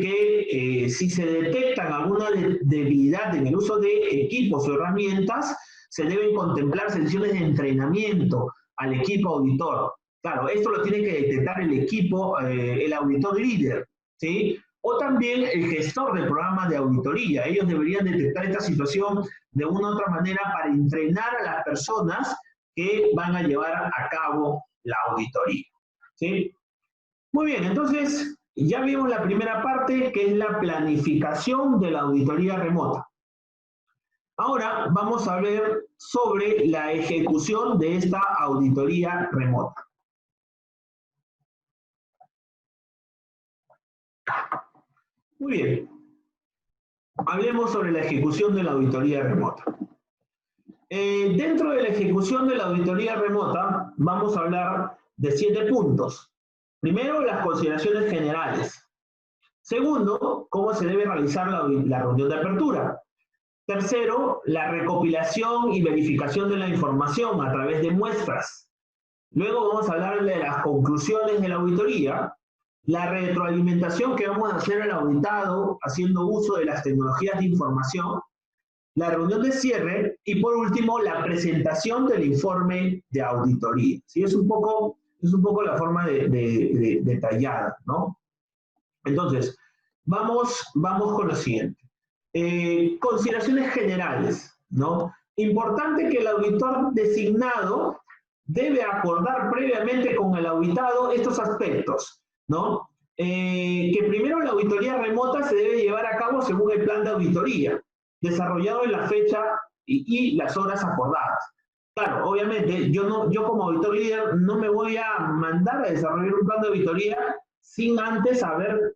que si se detectan alguna debilidad en el uso de equipos o herramientas, se deben contemplar sesiones de entrenamiento al equipo auditor. Claro, esto lo tiene que detectar el equipo, el auditor líder, ¿sí? O también el gestor del programa de auditoría. Ellos deberían detectar esta situación de una u otra manera para entrenar a las personas que van a llevar a cabo la auditoría, ¿sí? Muy bien, entonces ya vimos la primera parte, que es la planificación de la auditoría remota. Ahora vamos a ver sobre la ejecución de esta auditoría remota. Muy bien. Hablemos sobre la ejecución de la auditoría remota. Dentro de la ejecución de la auditoría remota, vamos a hablar de 7 puntos. Primero, las consideraciones generales. Segundo, cómo se debe realizar la reunión de apertura. Tercero, la recopilación y verificación de la información a través de muestras. Luego vamos a hablar de las conclusiones de la auditoría, la retroalimentación que vamos a hacer al auditado haciendo uso de las tecnologías de información, la reunión de cierre y por último la presentación del informe de auditoría. ¿Sí? Es un poco la forma detallada, ¿no? Entonces, vamos con lo siguiente. Consideraciones generales, ¿no? Importante que el auditor designado debe acordar previamente con el auditado estos aspectos, ¿no? Que primero la auditoría remota se debe llevar a cabo según el plan de auditoría, desarrollado en la fecha y las horas acordadas. Claro, obviamente, yo como auditor líder no me voy a mandar a desarrollar un plan de auditoría sin antes haber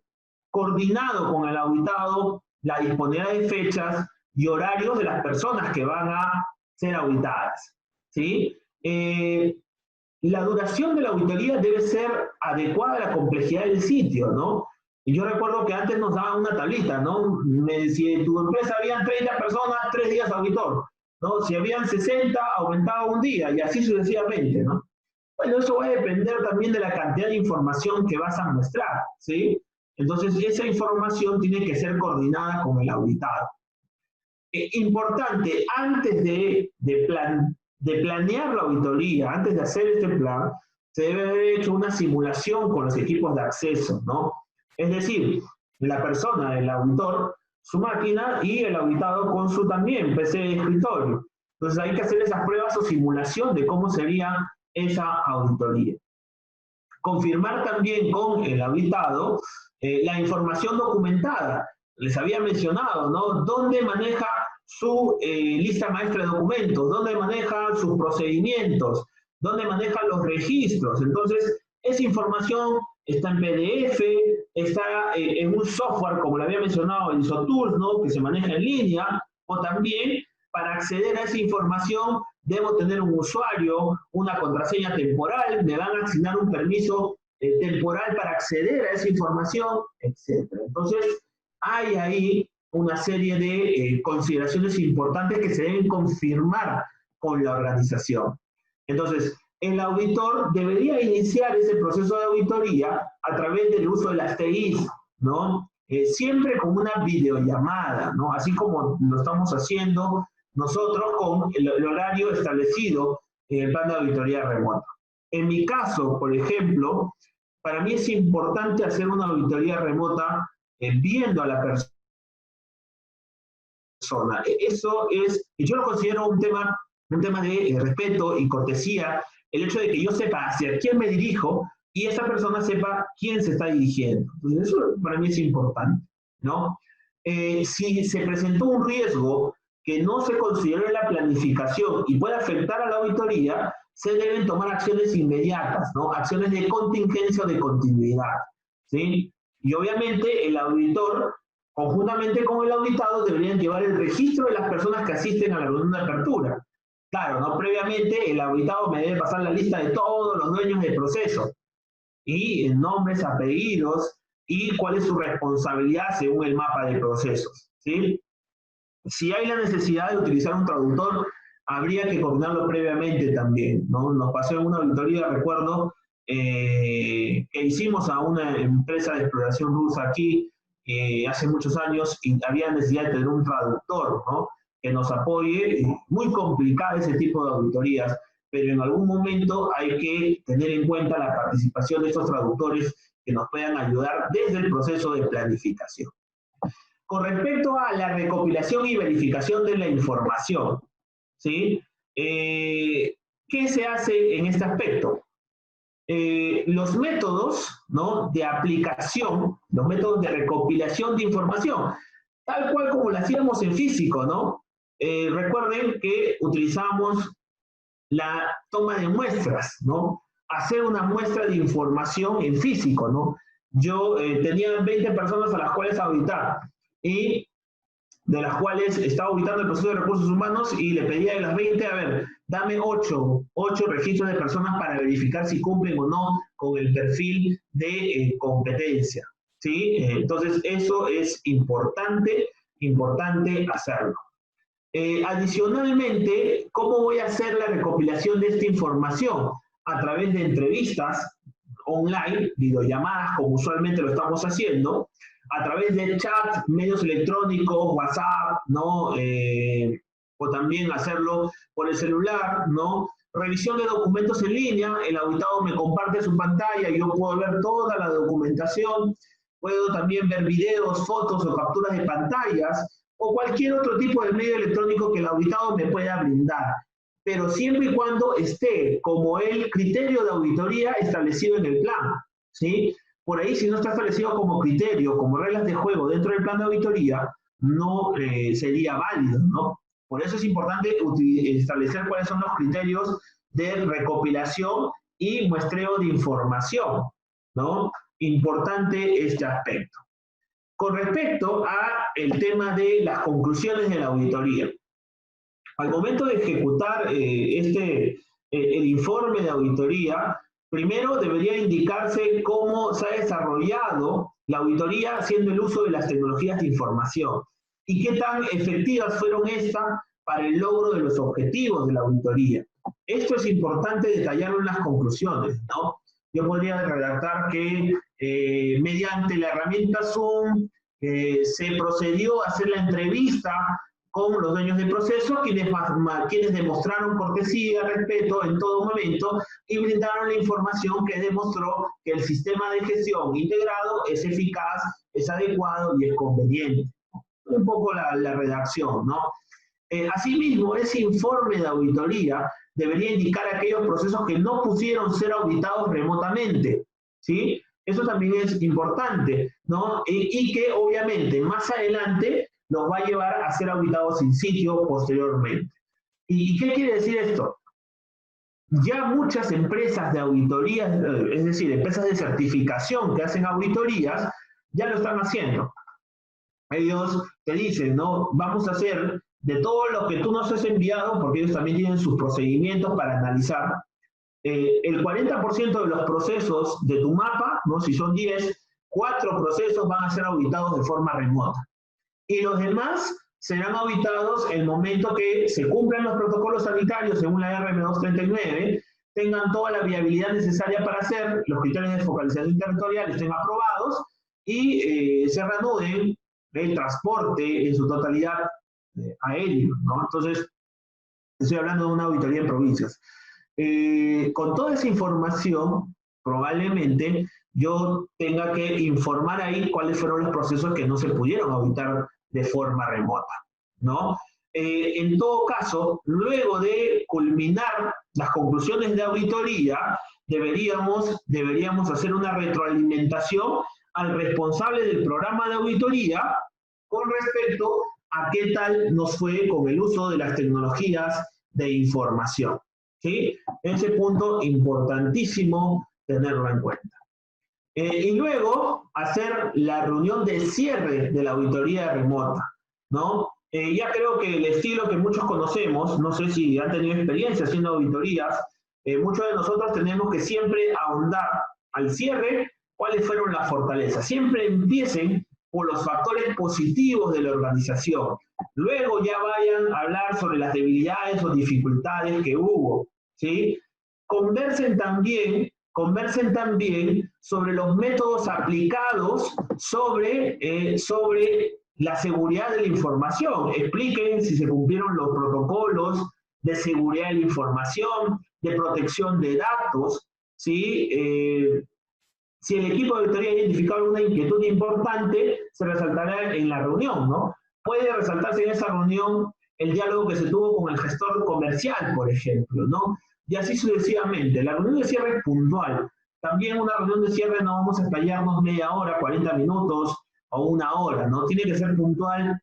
coordinado con el auditado la disponibilidad de fechas y horarios de las personas que van a ser auditadas, ¿sí? La duración de la auditoría debe ser adecuada a la complejidad del sitio, ¿no? Y yo recuerdo que antes nos daban una tablita, ¿no? Si en tu empresa habían 30 personas, 3 días auditor, ¿no? Si habían 60, aumentaba un día, y así sucesivamente, ¿no? Bueno, eso va a depender también de la cantidad de información que vas a muestrar, ¿sí? Entonces, esa información tiene que ser coordinada con el auditado. Importante, antes de planear la auditoría, antes de hacer este plan, se debe haber hecho una simulación con los equipos de acceso, ¿no? Es decir, la persona, el auditor, su máquina y el auditado con su también PC de escritorio. Entonces hay que hacer esas pruebas o simulación de cómo sería esa auditoría. Confirmar también con el auditado la información documentada. Les había mencionado, ¿no? ¿Dónde maneja su lista maestra de documentos? ¿Dónde maneja sus procedimientos? ¿Dónde maneja los registros? Entonces, esa información está en PDF, está en un software, como le había mencionado, el ISOTools, ¿no? Que se maneja en línea, o también para acceder a esa información debo tener un usuario, una contraseña temporal, me van a asignar un permiso temporal para acceder a esa información, etc. Entonces, hay ahí una serie de consideraciones importantes que se deben confirmar con la organización. Entonces, el auditor debería iniciar ese proceso de auditoría a través del uso de las TIs, ¿no? Siempre con una videollamada, ¿no? Así como lo estamos haciendo nosotros con el horario establecido en el plan de auditoría remota. En mi caso, por ejemplo, para mí es importante hacer una auditoría remota viendo a la persona. Eso es, yo lo considero un tema de respeto y cortesía, el hecho de que yo sepa hacia quién me dirijo y esa persona sepa quién se está dirigiendo. Entonces, eso para mí es importante, ¿no? Si se presentó un riesgo que no se consideró en la planificación y puede afectar a la auditoría, se deben tomar acciones inmediatas, ¿no? Acciones de contingencia o de continuidad, ¿sí? Y obviamente el auditor, conjuntamente con el auditado, deberían llevar el registro de las personas que asisten a la reunión de apertura. Claro, ¿no? Previamente el auditado me debe pasar la lista de todos los dueños del proceso, y nombres, apellidos, y cuál es su responsabilidad según el mapa de procesos, ¿sí? Si hay la necesidad de utilizar un traductor, habría que coordinarlo previamente también, ¿no? Nos pasó en una auditoría, recuerdo, que hicimos a una empresa de exploración rusa aquí hace muchos años y había necesidad de tener un traductor, ¿no? Que nos apoye. Muy complicado ese tipo de auditorías, pero en algún momento hay que tener en cuenta la participación de estos traductores que nos puedan ayudar desde el proceso de planificación. Con respecto a la recopilación y verificación de la información, ¿sí? ¿Qué se hace en este aspecto? Los métodos, ¿no? De aplicación, los métodos de recopilación de información, tal cual como lo hacíamos en físico, ¿no? Recuerden que utilizamos la toma de muestras, ¿no? Hacer una muestra de información en físico, ¿no? Yo tenía 20 personas a las cuales auditar y de las cuales estaba auditando el proceso de recursos humanos y le pedía de las 20, a ver, dame 8 registros de personas para verificar si cumplen o no con el perfil de competencia, ¿sí? Entonces, eso es importante hacerlo. Adicionalmente, ¿cómo voy a hacer la recopilación de esta información? A través de entrevistas online, videollamadas, como usualmente lo estamos haciendo, a través de chat, medios electrónicos, WhatsApp, ¿no? O también hacerlo por el celular, ¿no? Revisión de documentos en línea, el auditado me comparte su pantalla, yo puedo ver toda la documentación, puedo también ver videos, fotos o capturas de pantallas, o cualquier otro tipo de medio electrónico que el auditado me pueda brindar, pero siempre y cuando esté como el criterio de auditoría establecido en el plan, ¿sí? Por ahí, si no está establecido como criterio, como reglas de juego dentro del plan de auditoría, no sería válido, ¿no? Por eso es importante establecer cuáles son los criterios de recopilación y muestreo de información, ¿no? Importante este aspecto. Con respecto a el tema de las conclusiones de la auditoría, al momento de ejecutar el informe de auditoría, primero debería indicarse cómo se ha desarrollado la auditoría haciendo el uso de las tecnologías de información y qué tan efectivas fueron estas para el logro de los objetivos de la auditoría. Esto es importante detallarlo en las conclusiones, ¿no? Yo podría redactar que mediante la herramienta Zoom se procedió a hacer la entrevista con los dueños del proceso, quienes demostraron cortesía, respeto en todo momento y brindaron la información que demostró que el sistema de gestión integrado es eficaz, es adecuado y es conveniente. Un poco la redacción, ¿no? Asimismo, ese informe de auditoría debería indicar aquellos procesos que no pudieron ser auditados remotamente, ¿sí? Eso también es importante, ¿no? Y que obviamente más adelante nos va a llevar a ser auditados in situ posteriormente. ¿Y qué quiere decir esto? Ya muchas empresas de auditorías, es decir, empresas de certificación que hacen auditorías, ya lo están haciendo. Ellos te dicen, ¿no? Vamos a hacer de todo lo que tú nos has enviado, porque ellos también tienen sus procedimientos para analizar, el 40% de los procesos de tu mapa, ¿no? Si son 10, 4 procesos van a ser auditados de forma remota. Y los demás serán auditados el momento que se cumplan los protocolos sanitarios según la RM239, tengan toda la viabilidad necesaria para hacer, los criterios de focalización territorial estén aprobados y se reanuden el transporte en su totalidad aéreo, ¿no? Entonces, estoy hablando de una auditoría en provincias. Con toda esa información, probablemente yo tenga que informar ahí cuáles fueron los procesos que no se pudieron auditar de forma remota, ¿no? En todo caso, luego de culminar las conclusiones de auditoría, deberíamos hacer una retroalimentación al responsable del programa de auditoría con respecto a qué tal nos fue con el uso de las tecnologías de información, ¿sí? Ese punto importantísimo tenerlo en cuenta. Y luego hacer la reunión de cierre de la auditoría remota, ¿no? Ya creo que el estilo que muchos conocemos, no sé si han tenido experiencia haciendo auditorías, muchos de nosotros tenemos que siempre ahondar al cierre cuáles fueron las fortalezas. Siempre empiecen por los factores positivos de la organización. Luego ya vayan a hablar sobre las debilidades o dificultades que hubo, ¿sí? Conversen también sobre los métodos aplicados sobre la seguridad de la información. Expliquen si se cumplieron los protocolos de seguridad de la información, de protección de datos, ¿sí? Si el equipo de auditoría ha identificado una inquietud importante, se resaltará en la reunión, ¿no? Puede resaltarse en esa reunión el diálogo que se tuvo con el gestor comercial, por ejemplo, ¿no? Y así sucesivamente. La reunión de cierre es puntual. También una reunión de cierre no vamos a explayarnos media hora, 40 minutos o una hora, ¿no? Tiene que ser puntual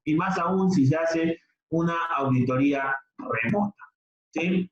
y más aún si se hace una auditoría remota, ¿sí?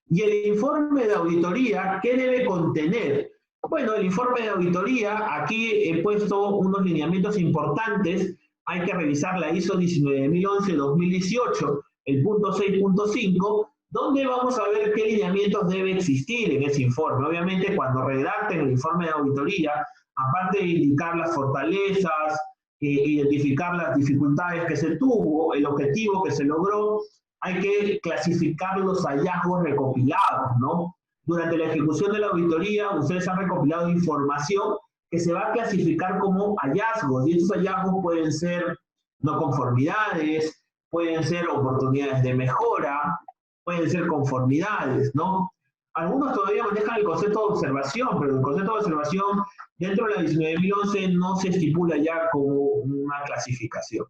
Y el informe de auditoría, ¿qué debe contener? Bueno, el informe de auditoría, aquí he puesto unos lineamientos importantes hay que revisar la ISO 19011-2018, el punto 6.5, donde vamos a ver qué lineamientos debe existir en ese informe. Obviamente, cuando redacten el informe de auditoría, aparte de indicar las fortalezas, identificar las dificultades que se tuvo, el objetivo que se logró, hay que clasificar los hallazgos recopilados, ¿no? Durante la ejecución de la auditoría, ustedes han recopilado información que se va a clasificar como hallazgos, y estos hallazgos pueden ser no conformidades, pueden ser oportunidades de mejora, pueden ser conformidades, ¿no? Algunos todavía manejan el concepto de observación, pero el concepto de observación dentro de la 19.011 no se estipula ya como una clasificación.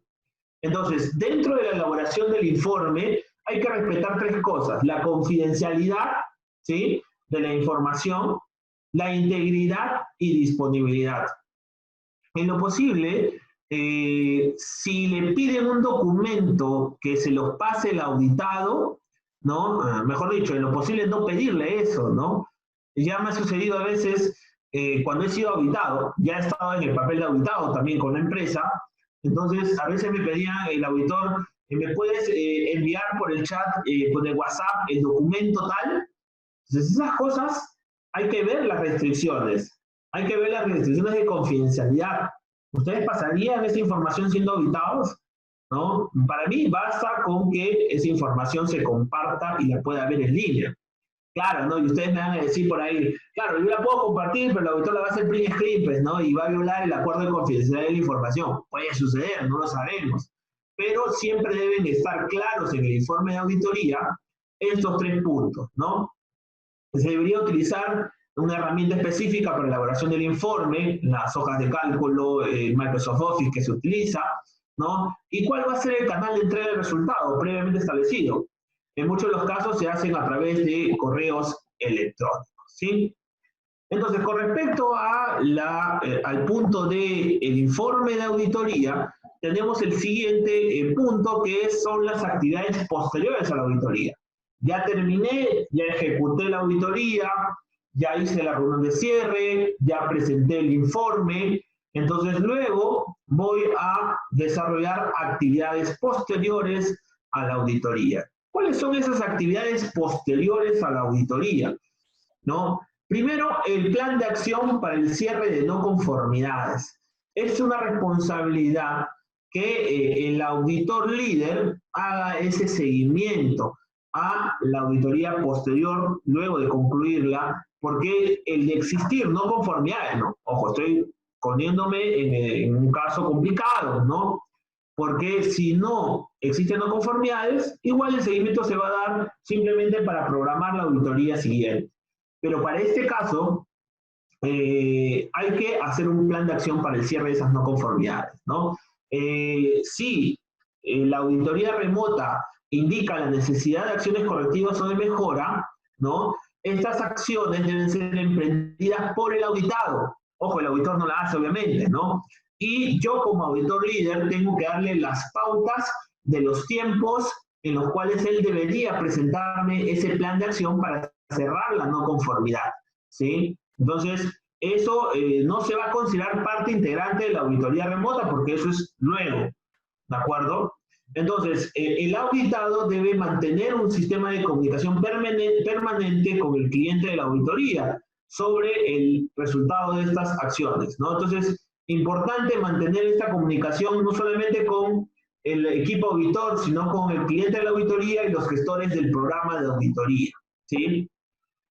Entonces, dentro de la elaboración del informe hay que respetar tres cosas: la confidencialidad, ¿sí?, de la información, la integridad y disponibilidad. En lo posible, si le piden un documento que se los pase el auditado, ¿no? Mejor dicho, en lo posible no pedirle eso, ¿no? Ya me ha sucedido a veces cuando he sido auditado, ya he estado en el papel de auditado también con la empresa, entonces a veces me pedía el auditor, ¿me puedes enviar por el chat, por el WhatsApp, el documento tal? Entonces esas cosas hay que ver las restricciones, hay que ver las restricciones de confidencialidad. ¿Ustedes pasarían esa información siendo auditados? ¿No? Para mí basta con que esa información se comparta y la pueda ver en línea. Claro, ¿no? Y ustedes me van a decir por ahí, claro, yo la puedo compartir, pero el auditor la va a hacer print screen, pues, ¿no? Y va a violar el acuerdo de confidencialidad de la información. Puede suceder, no lo sabemos. Pero siempre deben estar claros en el informe de auditoría estos tres puntos, ¿no? Se debería utilizar una herramienta específica para la elaboración del informe, las hojas de cálculo, Microsoft Office que se utiliza, ¿no? ¿Y cuál va a ser el canal de entrega del resultado previamente establecido? En muchos de los casos se hacen a través de correos electrónicos, ¿sí? Entonces, con respecto a al punto del informe de auditoría, tenemos el siguiente punto, que son las actividades posteriores a la auditoría. Ya terminé, ya ejecuté la auditoría, ya hice la reunión de cierre, ya presenté el informe, entonces luego voy a desarrollar actividades posteriores a la auditoría. ¿Cuáles son esas actividades posteriores a la auditoría? ¿No? Primero, el plan de acción para el cierre de no conformidades. Es una responsabilidad que el auditor líder haga ese seguimiento a la auditoría posterior luego de concluirla, porque el de existir no conformidades, ¿no? Ojo, estoy poniéndome en un caso complicado, ¿no? Porque si no existen no conformidades, igual el seguimiento se va a dar simplemente para programar la auditoría siguiente. Pero para este caso, hay que hacer un plan de acción para el cierre de esas no conformidades, ¿no? Si la auditoría remota indica la necesidad de acciones correctivas o de mejora, ¿no? Estas acciones deben ser emprendidas por el auditado. Ojo, el auditor no la hace, obviamente, ¿no? Y yo como auditor líder tengo que darle las pautas de los tiempos en los cuales él debería presentarme ese plan de acción para cerrar la no conformidad, ¿sí? Entonces, eso no se va a considerar parte integrante de la auditoría remota porque eso es nuevo, ¿de acuerdo? Entonces, el auditado debe mantener un sistema de comunicación permanente con el cliente de la auditoría sobre el resultado de estas acciones, ¿no? Entonces, importante mantener esta comunicación no solamente con el equipo auditor, sino con el cliente de la auditoría y los gestores del programa de auditoría, ¿sí?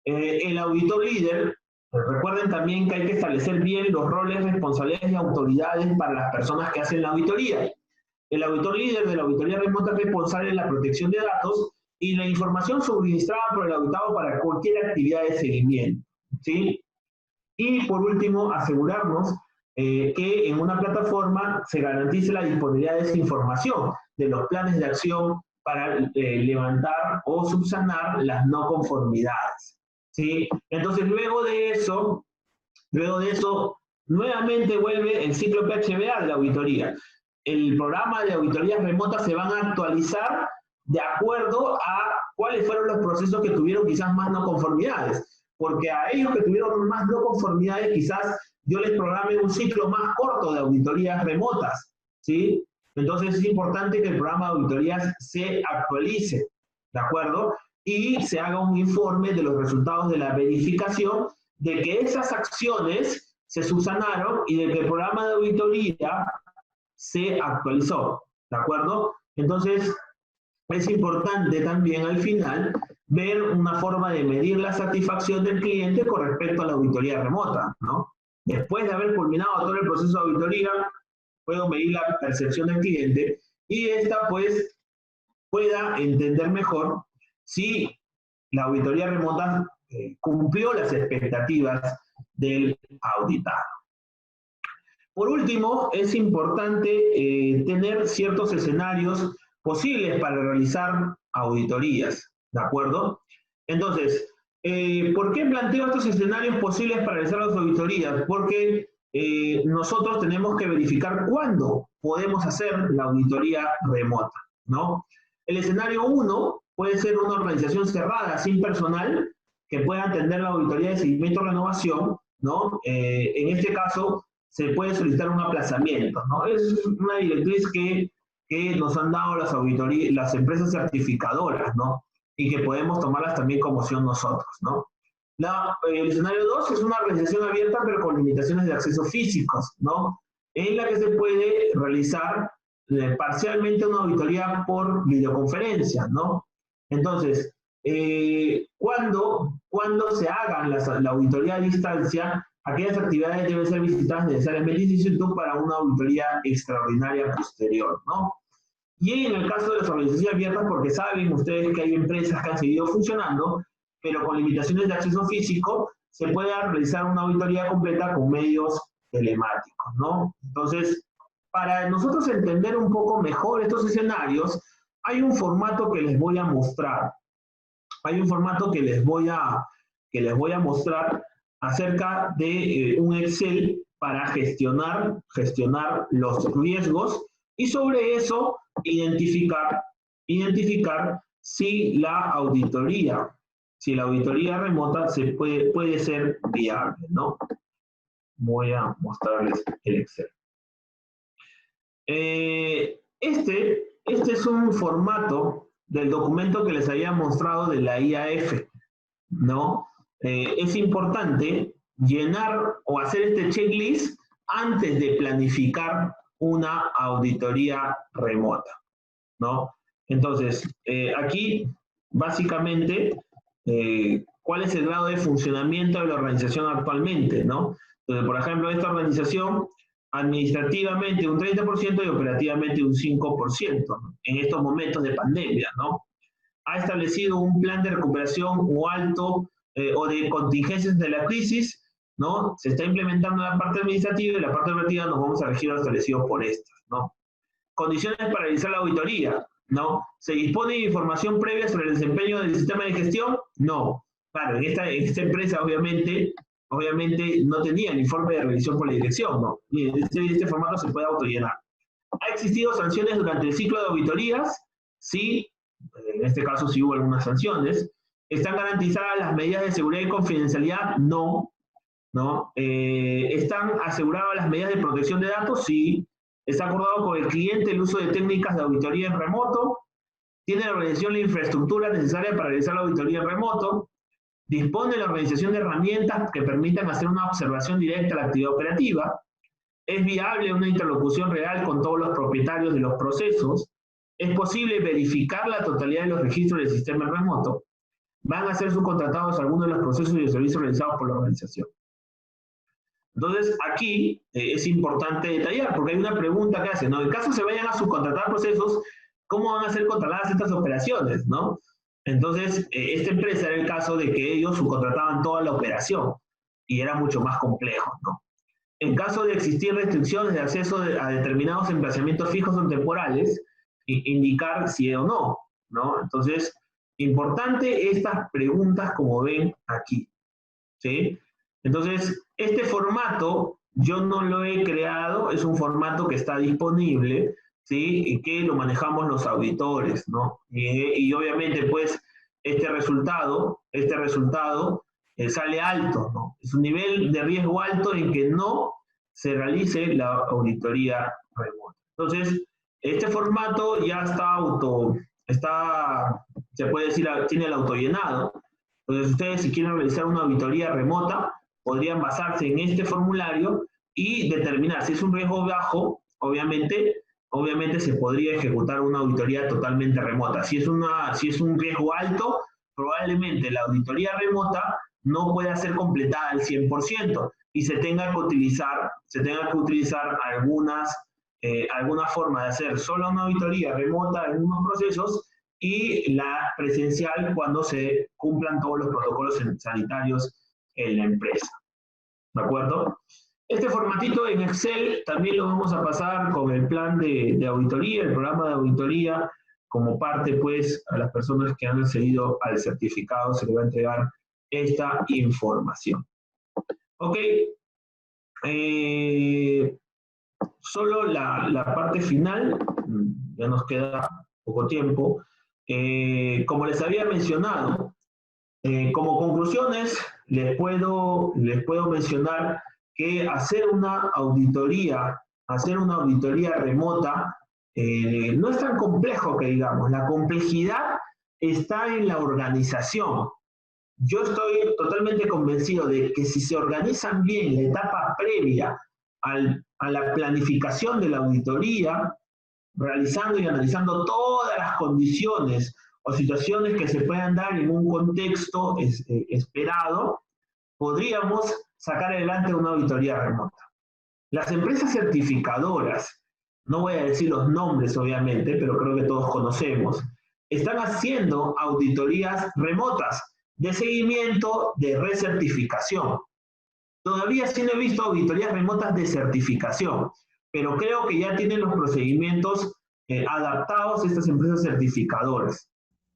El auditor líder, recuerden también que hay que establecer bien los roles, responsabilidades y autoridades para las personas que hacen la auditoría. El auditor líder de la auditoría remota es responsable de la protección de datos y la información suministrada por el auditado para cualquier actividad de seguimiento, ¿sí? Y por último, asegurarnos que en una plataforma se garantice la disponibilidad de esa información, de los planes de acción para levantar o subsanar las no conformidades, ¿sí? Entonces, luego de eso, nuevamente vuelve el ciclo PHBA de la auditoría. El programa de auditorías remotas se van a actualizar de acuerdo a cuáles fueron los procesos que tuvieron quizás más no conformidades, porque a ellos que tuvieron más no conformidades quizás yo les programe un ciclo más corto de auditorías remotas, ¿sí? Entonces es importante que el programa de auditorías se actualice, ¿de acuerdo? Y se haga un informe de los resultados de la verificación de que esas acciones se subsanaron y de que el programa de auditoría se actualizó, ¿de acuerdo? Entonces, es importante también al final ver una forma de medir la satisfacción del cliente con respecto a la auditoría remota, ¿no? Después de haber culminado todo el proceso de auditoría, puedo medir la percepción del cliente y esta pues pueda entender mejor si la auditoría remota cumplió las expectativas del auditado. Por último, es importante tener ciertos escenarios posibles para realizar auditorías, ¿de acuerdo? Entonces, ¿por qué planteo estos escenarios posibles para realizar las auditorías? Porque nosotros tenemos que verificar cuándo podemos hacer la auditoría remota, ¿no? El escenario 1 puede ser una organización cerrada, sin personal, que pueda atender la auditoría de seguimiento y renovación, ¿no? En este caso, se puede solicitar un aplazamiento, ¿no? Es una directriz que nos han dado las auditorías, las empresas certificadoras, ¿no? Y que podemos tomarlas también como opción nosotros, ¿no? El escenario 2 es una organización abierta pero con limitaciones de acceso físicos, ¿no? En la que se puede realizar parcialmente una auditoría por videoconferencia, ¿no? Entonces, cuando se haga la auditoría a distancia, aquellas actividades deben ser visitadas necesariamente in situ para una auditoría extraordinaria posterior, ¿no? Y en el caso de las organizaciones abiertas, porque saben ustedes que hay empresas que han seguido funcionando, pero con limitaciones de acceso físico, se puede realizar una auditoría completa con medios telemáticos, ¿no? Entonces, para nosotros entender un poco mejor estos escenarios, hay un formato que les voy a mostrar. Hay un formato que les voy a mostrar acerca de un Excel para gestionar los riesgos y sobre eso identificar si la auditoría remota puede ser viable, ¿no? Voy a mostrarles el Excel. Este es un formato del documento que les había mostrado de la IAF, ¿no? Es importante llenar o hacer este checklist antes de planificar una auditoría remota, ¿no? Entonces, aquí, básicamente, ¿cuál es el grado de funcionamiento de la organización actualmente, ¿no? Entonces, por ejemplo, esta organización, administrativamente un 30% y operativamente un 5%, ¿no? En estos momentos de pandemia, ¿no? Ha establecido un plan de recuperación o de contingencias de la crisis, ¿no? Se está implementando la parte administrativa y la parte operativa nos vamos a regir a lo establecido por estas, ¿no? Condiciones para realizar la auditoría, ¿no? ¿Se dispone de información previa sobre el desempeño del sistema de gestión? No. Claro, en esta empresa obviamente no tenía el informe de revisión por la dirección, ¿no? Y en este formato se puede autollenar. ¿Ha existido sanciones durante el ciclo de auditorías? Sí, en este caso sí hubo algunas sanciones. ¿Están garantizadas las medidas de seguridad y confidencialidad? No. ¿No? ¿Están aseguradas las medidas de protección de datos? Sí. ¿Está acordado con el cliente el uso de técnicas de auditoría en remoto? ¿Tiene la organización la infraestructura necesaria para realizar la auditoría en remoto? ¿Dispone la organización de herramientas que permitan hacer una observación directa a la actividad operativa? ¿Es viable una interlocución real con todos los propietarios de los procesos? ¿Es posible verificar la totalidad de los registros del sistema en remoto? ¿Van a ser subcontratados algunos de los procesos y los servicios realizados por la organización? Entonces, aquí es importante detallar, porque hay una pregunta que hace, ¿no? En caso se vayan a subcontratar procesos, ¿cómo van a ser controladas estas operaciones, no? Entonces, esta empresa era el caso de que ellos subcontrataban toda la operación y era mucho más complejo, ¿no? En caso de existir restricciones de acceso a determinados emplazamientos fijos o temporales, indicar si o no, ¿no? Entonces, importante estas preguntas como ven aquí, ¿sí? Entonces, este formato yo no lo he creado, es un formato que está disponible, ¿sí? Y que lo manejamos los auditores, ¿no? Y obviamente, pues, este resultado sale alto, ¿no? Es un nivel de riesgo alto en que no se realice la auditoría remota. Entonces, Este formato ya se puede decir, tiene el autollenado. Entonces, ustedes si quieren realizar una auditoría remota, podrían basarse en este formulario y determinar si es un riesgo bajo, obviamente se podría ejecutar una auditoría totalmente remota. Si es un riesgo alto, probablemente la auditoría remota no pueda ser completada al 100% y se tenga que utilizar alguna forma de hacer solo una auditoría remota en unos procesos y la presencial cuando se cumplan todos los protocolos sanitarios en la empresa. ¿De acuerdo? Este formatito en Excel también lo vamos a pasar con el plan de auditoría, el programa de auditoría, como parte, pues, a las personas que han accedido al certificado se les va a entregar esta información. Ok. Solo la parte final, ya nos queda poco tiempo. Como les había mencionado, como conclusiones, les puedo mencionar que hacer una auditoría remota no es tan complejo que digamos. La complejidad está en la organización. Yo estoy totalmente convencido de que si se organizan bien la etapa previa a la planificación de la auditoría, realizando y analizando todas las condiciones o situaciones que se puedan dar en un contexto esperado, podríamos sacar adelante una auditoría remota. Las empresas certificadoras, no voy a decir los nombres obviamente, pero creo que todos conocemos, están haciendo auditorías remotas de seguimiento de recertificación. Todavía sí no he visto auditorías remotas de certificación, pero creo que ya tienen los procedimientos adaptados a estas empresas certificadoras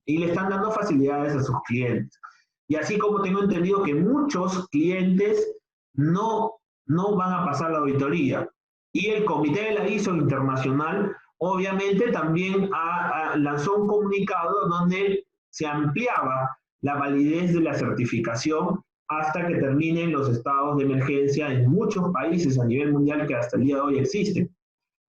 y le están dando facilidades a sus clientes. Y así como tengo entendido que muchos clientes no van a pasar la auditoría. Y el Comité de la ISO Internacional obviamente también lanzó un comunicado donde se ampliaba la validez de la certificación hasta que terminen los estados de emergencia en muchos países a nivel mundial que hasta el día de hoy existen.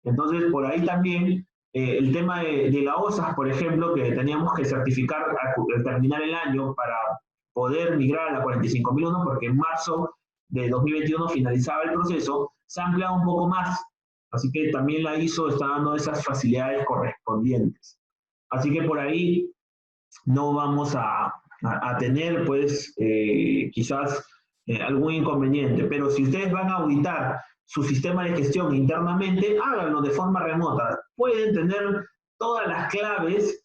Entonces, por ahí también el tema de la OSAS, por ejemplo, que teníamos que certificar al terminar el año para poder migrar a la 45001, porque en marzo de 2021 finalizaba el proceso, se ha ampliado un poco más. Así que también la ISO está dando esas facilidades correspondientes. Así que por ahí no vamos a tener, pues, quizás algún inconveniente. Pero si ustedes van a auditar su sistema de gestión internamente, háganlo de forma remota. Pueden tener todas las claves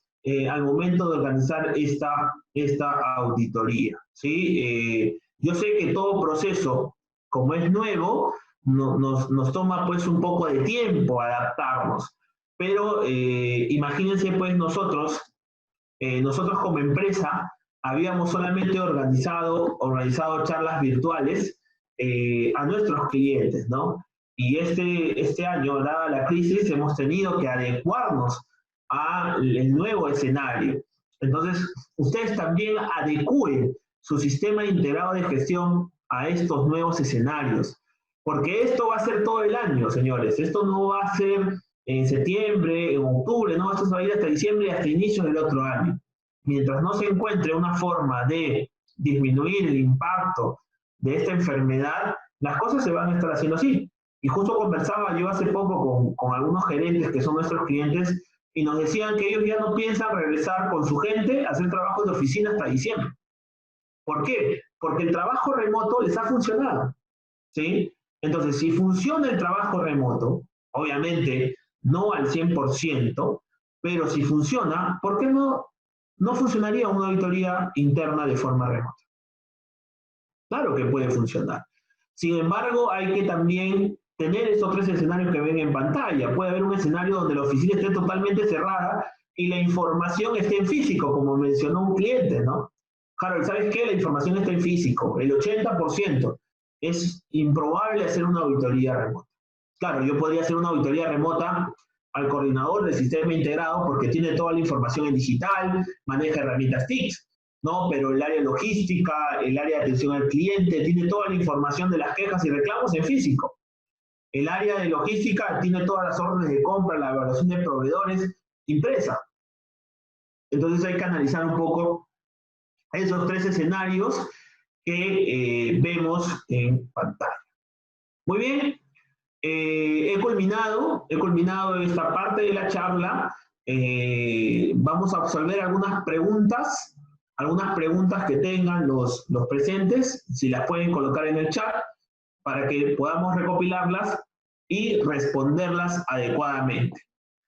al momento de organizar esta auditoría, ¿sí? Yo sé que todo proceso, como es nuevo, nos toma pues un poco de tiempo adaptarnos. Pero imagínense pues nosotros como empresa habíamos solamente organizado charlas virtuales a nuestros clientes, ¿no? Y este año, dada la crisis, hemos tenido que adecuarnos al nuevo escenario. Entonces, ustedes también adecúen su sistema integrado de gestión a estos nuevos escenarios, porque esto va a ser todo el año, señores. Esto no va a ser en septiembre, en octubre, no, esto se va a ir hasta diciembre y hasta inicio del otro año. Mientras no se encuentre una forma de disminuir el impacto de esta enfermedad, las cosas se van a estar haciendo así. Y justo conversaba yo hace poco con algunos gerentes que son nuestros clientes y nos decían que ellos ya no piensan regresar con su gente a hacer trabajos de oficina hasta diciembre. ¿Por qué? Porque el trabajo remoto les ha funcionado, ¿sí? Entonces, si funciona el trabajo remoto, obviamente no al 100%, pero si funciona, ¿por qué no funcionaría una auditoría interna de forma remota? Claro que puede funcionar. Sin embargo, hay que también tener esos tres escenarios que ven en pantalla. Puede haber un escenario donde la oficina esté totalmente cerrada y la información esté en físico, como mencionó un cliente, ¿no? Harold, ¿sabes qué? La información está en físico. El 80%. Es improbable hacer una auditoría remota. Claro, yo podría hacer una auditoría remota al coordinador del sistema integrado porque tiene toda la información en digital, maneja herramientas TICS, ¿no? Pero el área logística, el área de atención al cliente, tiene toda la información de las quejas y reclamos en físico. El área de logística tiene todas las órdenes de compra, la evaluación de proveedores impresa. Entonces hay que analizar un poco esos tres escenarios que vemos en pantalla. Muy bien, he culminado esta parte de la charla. Vamos a absolver algunas preguntas que tengan los presentes, si las pueden colocar en el chat, para que podamos recopilarlas y responderlas adecuadamente.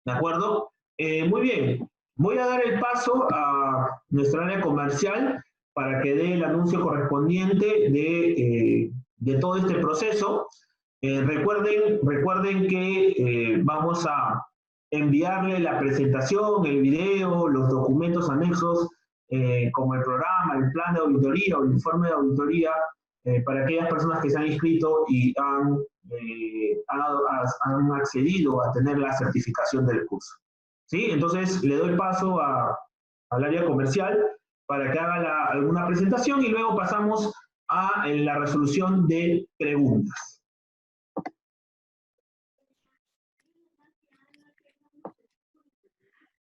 ¿De acuerdo? Muy bien, voy a dar el paso a nuestra área comercial para que dé el anuncio correspondiente de todo este proceso. Recuerden que vamos a enviarle la presentación, el video, los documentos anexos, como el programa, el plan de auditoría o el informe de auditoría, para aquellas personas que se han inscrito y han accedido a tener la certificación del curso. ¿Sí? Entonces le doy paso al área comercial para que haga alguna presentación y luego pasamos a la resolución de preguntas.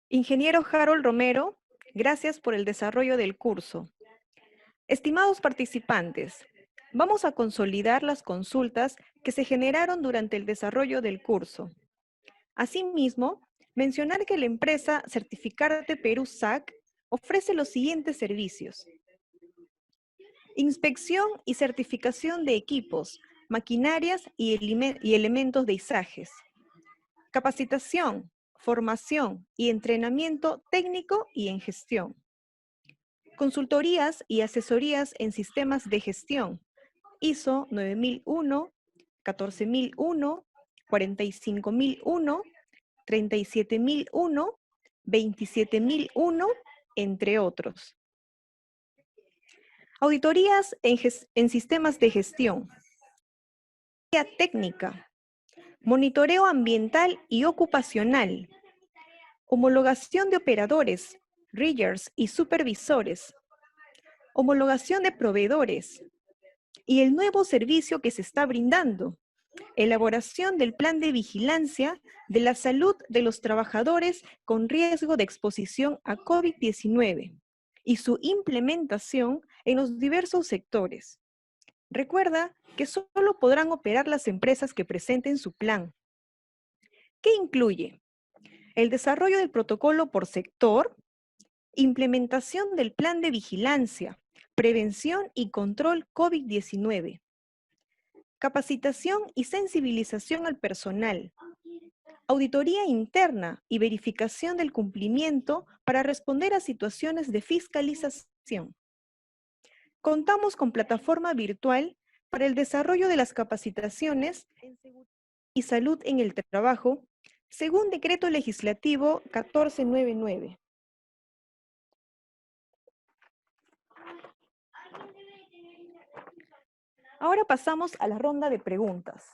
Ingeniero Harold Romero, gracias por el desarrollo del curso. Estimados participantes, vamos a consolidar las consultas que se generaron durante el desarrollo del curso. Asimismo, mencionar que la empresa Certificarte Perú SAC ofrece los siguientes servicios: inspección y certificación de equipos, maquinarias y elementos de izajes, capacitación, formación y entrenamiento técnico y en gestión, consultorías y asesorías en sistemas de gestión, ISO 9001, 14001, 45001, 37001, 27001, entre otros. Auditorías en sistemas de gestión. Técnica. Monitoreo ambiental y ocupacional. Homologación de operadores, riggers y supervisores. Homologación de proveedores. Y el nuevo servicio que se está brindando: elaboración del plan de vigilancia de la salud de los trabajadores con riesgo de exposición a COVID-19 y su implementación en los diversos sectores. Recuerda que solo podrán operar las empresas que presenten su plan. ¿Qué incluye? El desarrollo del protocolo por sector, implementación del plan de vigilancia, prevención y control COVID-19, capacitación y sensibilización al personal, auditoría interna y verificación del cumplimiento para responder a situaciones de fiscalización. Contamos con plataforma virtual para el desarrollo de las capacitaciones en seguridad y salud en el trabajo, según Decreto Legislativo 1499. Ahora pasamos a la ronda de preguntas.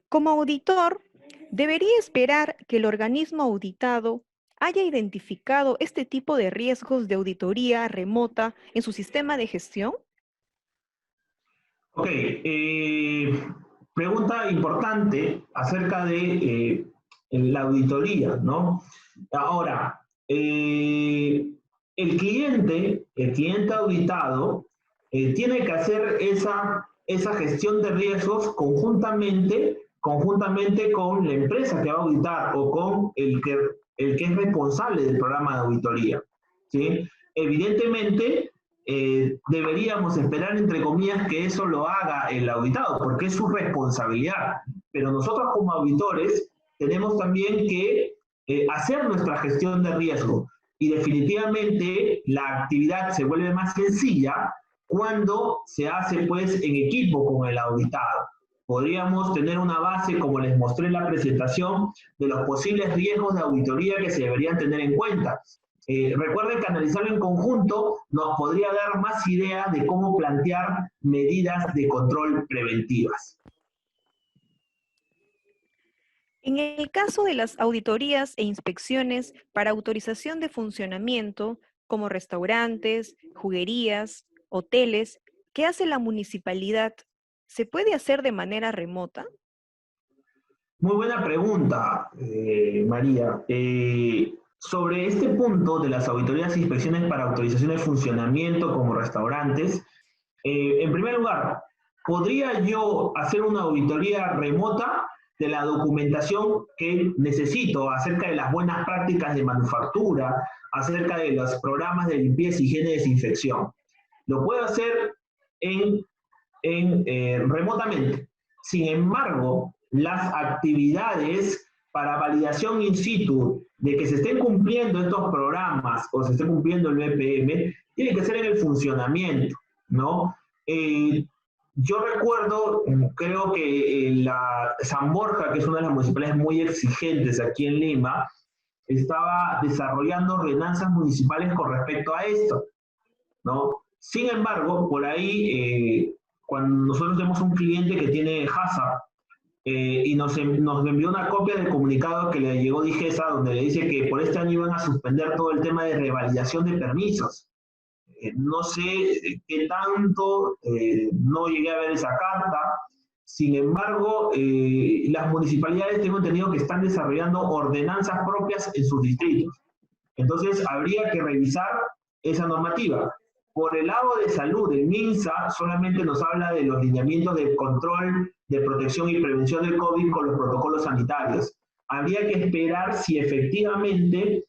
Como auditor, ¿debería esperar que el organismo auditado haya identificado este tipo de riesgos de auditoría remota en su sistema de gestión? Ok, pregunta importante acerca de la auditoría, ¿no? Ahora, el cliente auditado tiene que hacer esa gestión de riesgos conjuntamente con la empresa que va a auditar o con el que es responsable del programa de auditoría, ¿sí? Evidentemente, deberíamos esperar, entre comillas, que eso lo haga el auditado, porque es su responsabilidad. Pero nosotros como auditores tenemos también que hacer nuestra gestión de riesgo. Y definitivamente la actividad se vuelve más sencilla cuando se hace pues en equipo con el auditado. Podríamos tener una base, como les mostré en la presentación, de los posibles riesgos de auditoría que se deberían tener en cuenta. Recuerden que analizarlo en conjunto nos podría dar más ideas de cómo plantear medidas de control preventivas. En el caso de las auditorías e inspecciones para autorización de funcionamiento, como restaurantes, juguerías, hoteles, ¿qué hace la municipalidad? ¿Se puede hacer de manera remota? Muy buena pregunta, María. Sobre este punto de las auditorías e inspecciones para autorización de funcionamiento como restaurantes, en primer lugar, ¿podría yo hacer una auditoría remota de la documentación que necesito acerca de las buenas prácticas de manufactura, acerca de los programas de limpieza, higiene y desinfección? Lo puedo hacer en, remotamente. Sin embargo, las actividades para validación in situ de que se estén cumpliendo estos programas o se esté cumpliendo el BPM, tiene que ser en el funcionamiento, ¿no? Eh, yo recuerdo, creo que la San Borja, que es una de las municipalidades muy exigentes aquí en Lima, estaba desarrollando ordenanzas municipales con respecto a esto, ¿no? Sin embargo, por ahí, cuando nosotros tenemos un cliente que tiene HACCP y nos envió una copia del comunicado que le llegó Digesa, donde le dice que por este año iban a suspender todo el tema de revalidación de permisos. No sé qué tanto, no llegué a ver esa carta. Sin embargo, las municipalidades tengo entendido que están desarrollando ordenanzas propias en sus distritos. Entonces, habría que revisar esa normativa. Por el lado de salud, el MINSA solamente nos habla de los lineamientos de control, de protección y prevención del COVID con los protocolos sanitarios. Habría que esperar si efectivamente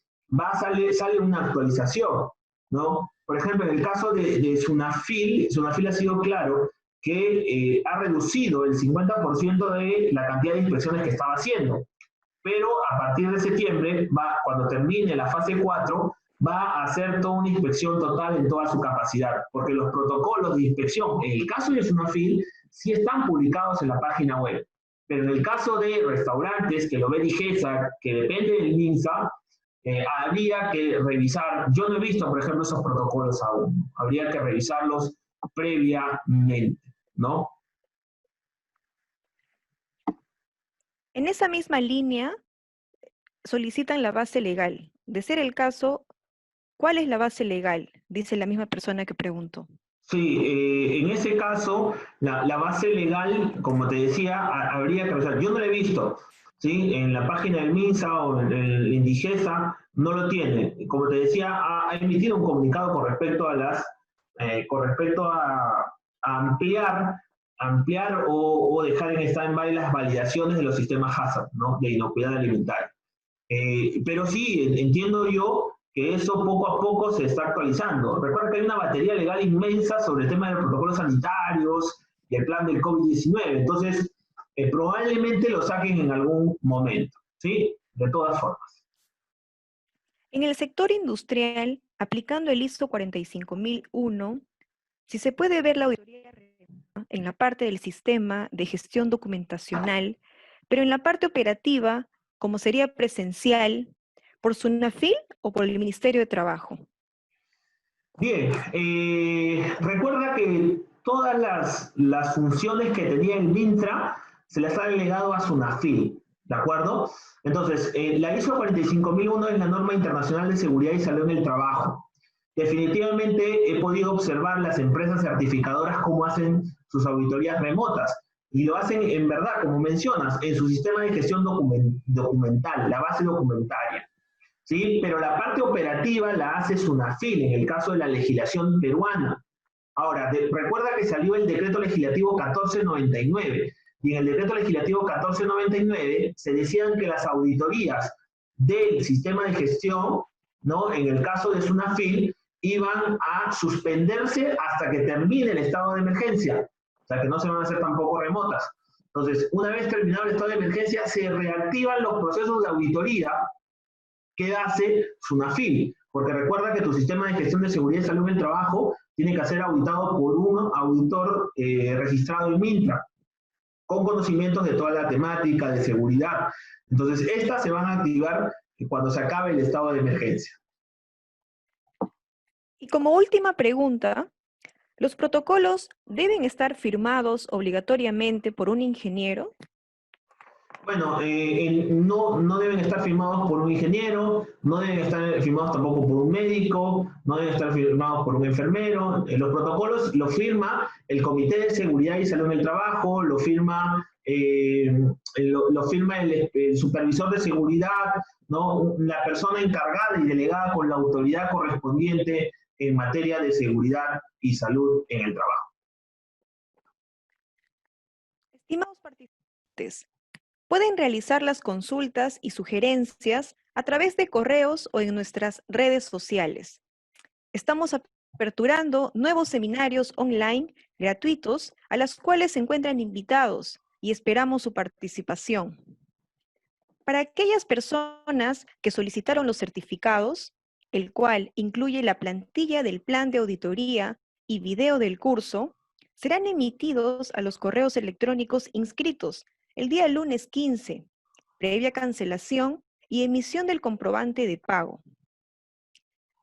sale una actualización, ¿no? Por ejemplo, en el caso de Sunafil, Sunafil ha sido claro que ha reducido el 50% de la cantidad de inspecciones que estaba haciendo, pero a partir de septiembre, cuando termine la fase 4, va a hacer toda una inspección total en toda su capacidad, porque los protocolos de inspección, en el caso de Sunafil, sí están publicados en la página web, pero en el caso de restaurantes, que lo ve Digesa, que depende del MINSA, habría que revisar, yo no he visto, por ejemplo, esos protocolos aún, habría que revisarlos previamente, ¿no? En esa misma línea, solicitan la base legal. De ser el caso, ¿cuál es la base legal? Dice la misma persona que preguntó. Sí, en ese caso, la base legal, como te decía, habría que revisar. Yo no la he visto, ¿sí? En la página del MINSA o en el Indigesa no lo tiene. Como te decía, ha emitido un comunicado con respecto a con respecto a ampliar o dejar en stand-by las validaciones de los sistemas HACCP, ¿no? De inocuidad alimentaria. Pero sí, entiendo yo que eso poco a poco se está actualizando. Recuerda que hay una batería legal inmensa sobre el tema de los protocolos sanitarios y el plan del COVID-19. Entonces, probablemente lo saquen en algún momento, ¿sí? De todas formas. En el sector industrial, aplicando el ISO 45001, si se puede ver la auditoría en la parte del sistema de gestión documentacional, pero en la parte operativa, como sería presencial, por SUNAFIL o por el Ministerio de Trabajo. Bien, recuerda que todas las funciones que tenía el MINTRA se las ha delegado a SUNAFIL, ¿de acuerdo? Entonces, la ISO 45001 es la norma internacional de seguridad y salud en el trabajo. Definitivamente he podido observar las empresas certificadoras cómo hacen sus auditorías remotas y lo hacen en verdad, como mencionas, en su sistema de gestión documental, la base documentaria. ¿Sí? Pero la parte operativa la hace SUNAFIL en el caso de la legislación peruana. Ahora, recuerda que salió el decreto legislativo 1499 y en el decreto legislativo 1499 se decían que las auditorías del sistema de gestión, ¿no? En el caso de SUNAFIL, iban a suspenderse hasta que termine el estado de emergencia, o sea que no se van a hacer tampoco remotas. Entonces, una vez terminado el estado de emergencia, se reactivan los procesos de auditoría que hace SUNAFIL, porque recuerda que tu sistema de gestión de seguridad y salud en el trabajo tiene que ser auditado por un auditor registrado en MINTRA, con conocimientos de toda la temática de seguridad. Entonces, estas se van a activar cuando se acabe el estado de emergencia. Y como última pregunta, ¿los protocolos deben estar firmados obligatoriamente por un ingeniero? Bueno, no deben estar firmados por un ingeniero, no deben estar firmados tampoco por un médico, no deben estar firmados por un enfermero. Los protocolos los firma el Comité de Seguridad y Salud en el Trabajo, lo firma el supervisor de seguridad, ¿no? La persona encargada y delegada con la autoridad correspondiente en materia de seguridad y salud en el trabajo. Estimados participantes, pueden realizar las consultas y sugerencias a través de correos o en nuestras redes sociales. Estamos aperturando nuevos seminarios online gratuitos a los cuales se encuentran invitados y esperamos su participación. Para aquellas personas que solicitaron los certificados, el cual incluye la plantilla del plan de auditoría y video del curso, serán emitidos a los correos electrónicos inscritos el día lunes 15, previa cancelación y emisión del comprobante de pago.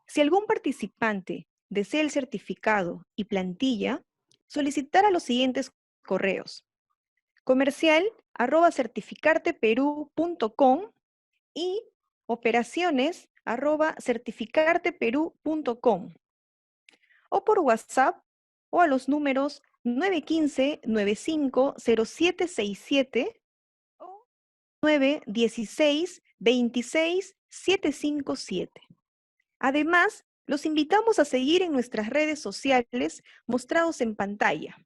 Si algún participante desea el certificado y plantilla, solicitará los siguientes correos: comercial@certificarteperú.com y operaciones@certificarteperú.com, o por WhatsApp o a los números 915-950767 o 916-26-757. Además, los invitamos a seguir en nuestras redes sociales mostrados en pantalla.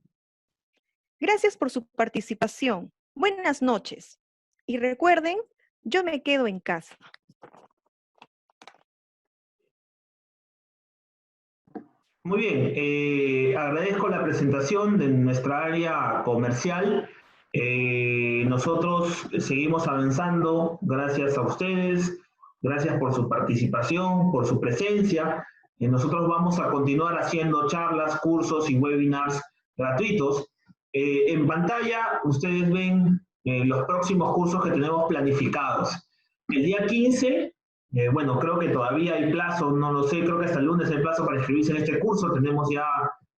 Gracias por su participación. Buenas noches. Y recuerden, yo me quedo en casa. Muy bien, agradezco la presentación de nuestra área comercial. Nosotros seguimos avanzando gracias a ustedes, gracias por su participación, por su presencia. Nosotros vamos a continuar haciendo charlas, cursos y webinars gratuitos. En pantalla ustedes ven los próximos cursos que tenemos planificados. El día 15, bueno, creo que todavía hay plazo, no lo sé, creo que hasta el lunes hay plazo para inscribirse en este curso, tenemos ya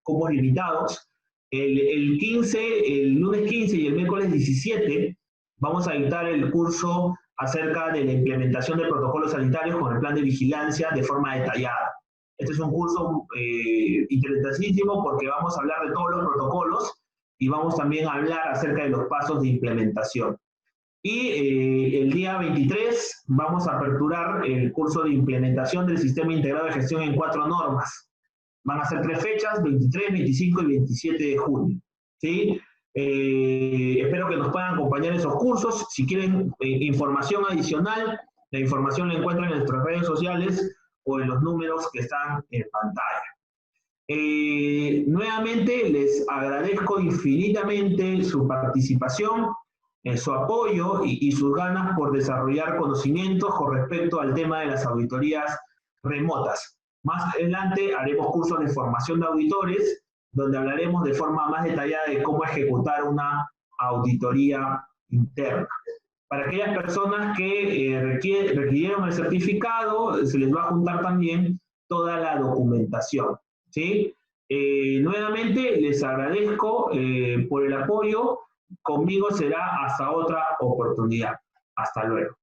cupos limitados. El lunes 15 y el miércoles 17 vamos a dictar el curso acerca de la implementación de protocolos sanitarios con el plan de vigilancia de forma detallada. Este es un curso interesantísimo porque vamos a hablar de todos los protocolos y vamos también a hablar acerca de los pasos de implementación. Y el día 23 vamos a aperturar el curso de implementación del Sistema Integrado de Gestión en 4 normas. Van a ser 3 fechas, 23, 25 y 27 de junio. ¿Sí? Espero que nos puedan acompañar en esos cursos. Si quieren información adicional, la información la encuentran en nuestras redes sociales o en los números que están en pantalla. Nuevamente les agradezco infinitamente su participación, su apoyo y sus ganas por desarrollar conocimientos con respecto al tema de las auditorías remotas. Más adelante haremos cursos de formación de auditores, donde hablaremos de forma más detallada de cómo ejecutar una auditoría interna. Para aquellas personas que requirieron el certificado, se les va a juntar también toda la documentación. ¿Sí? Nuevamente les agradezco por el apoyo. Conmigo será hasta otra oportunidad. Hasta luego.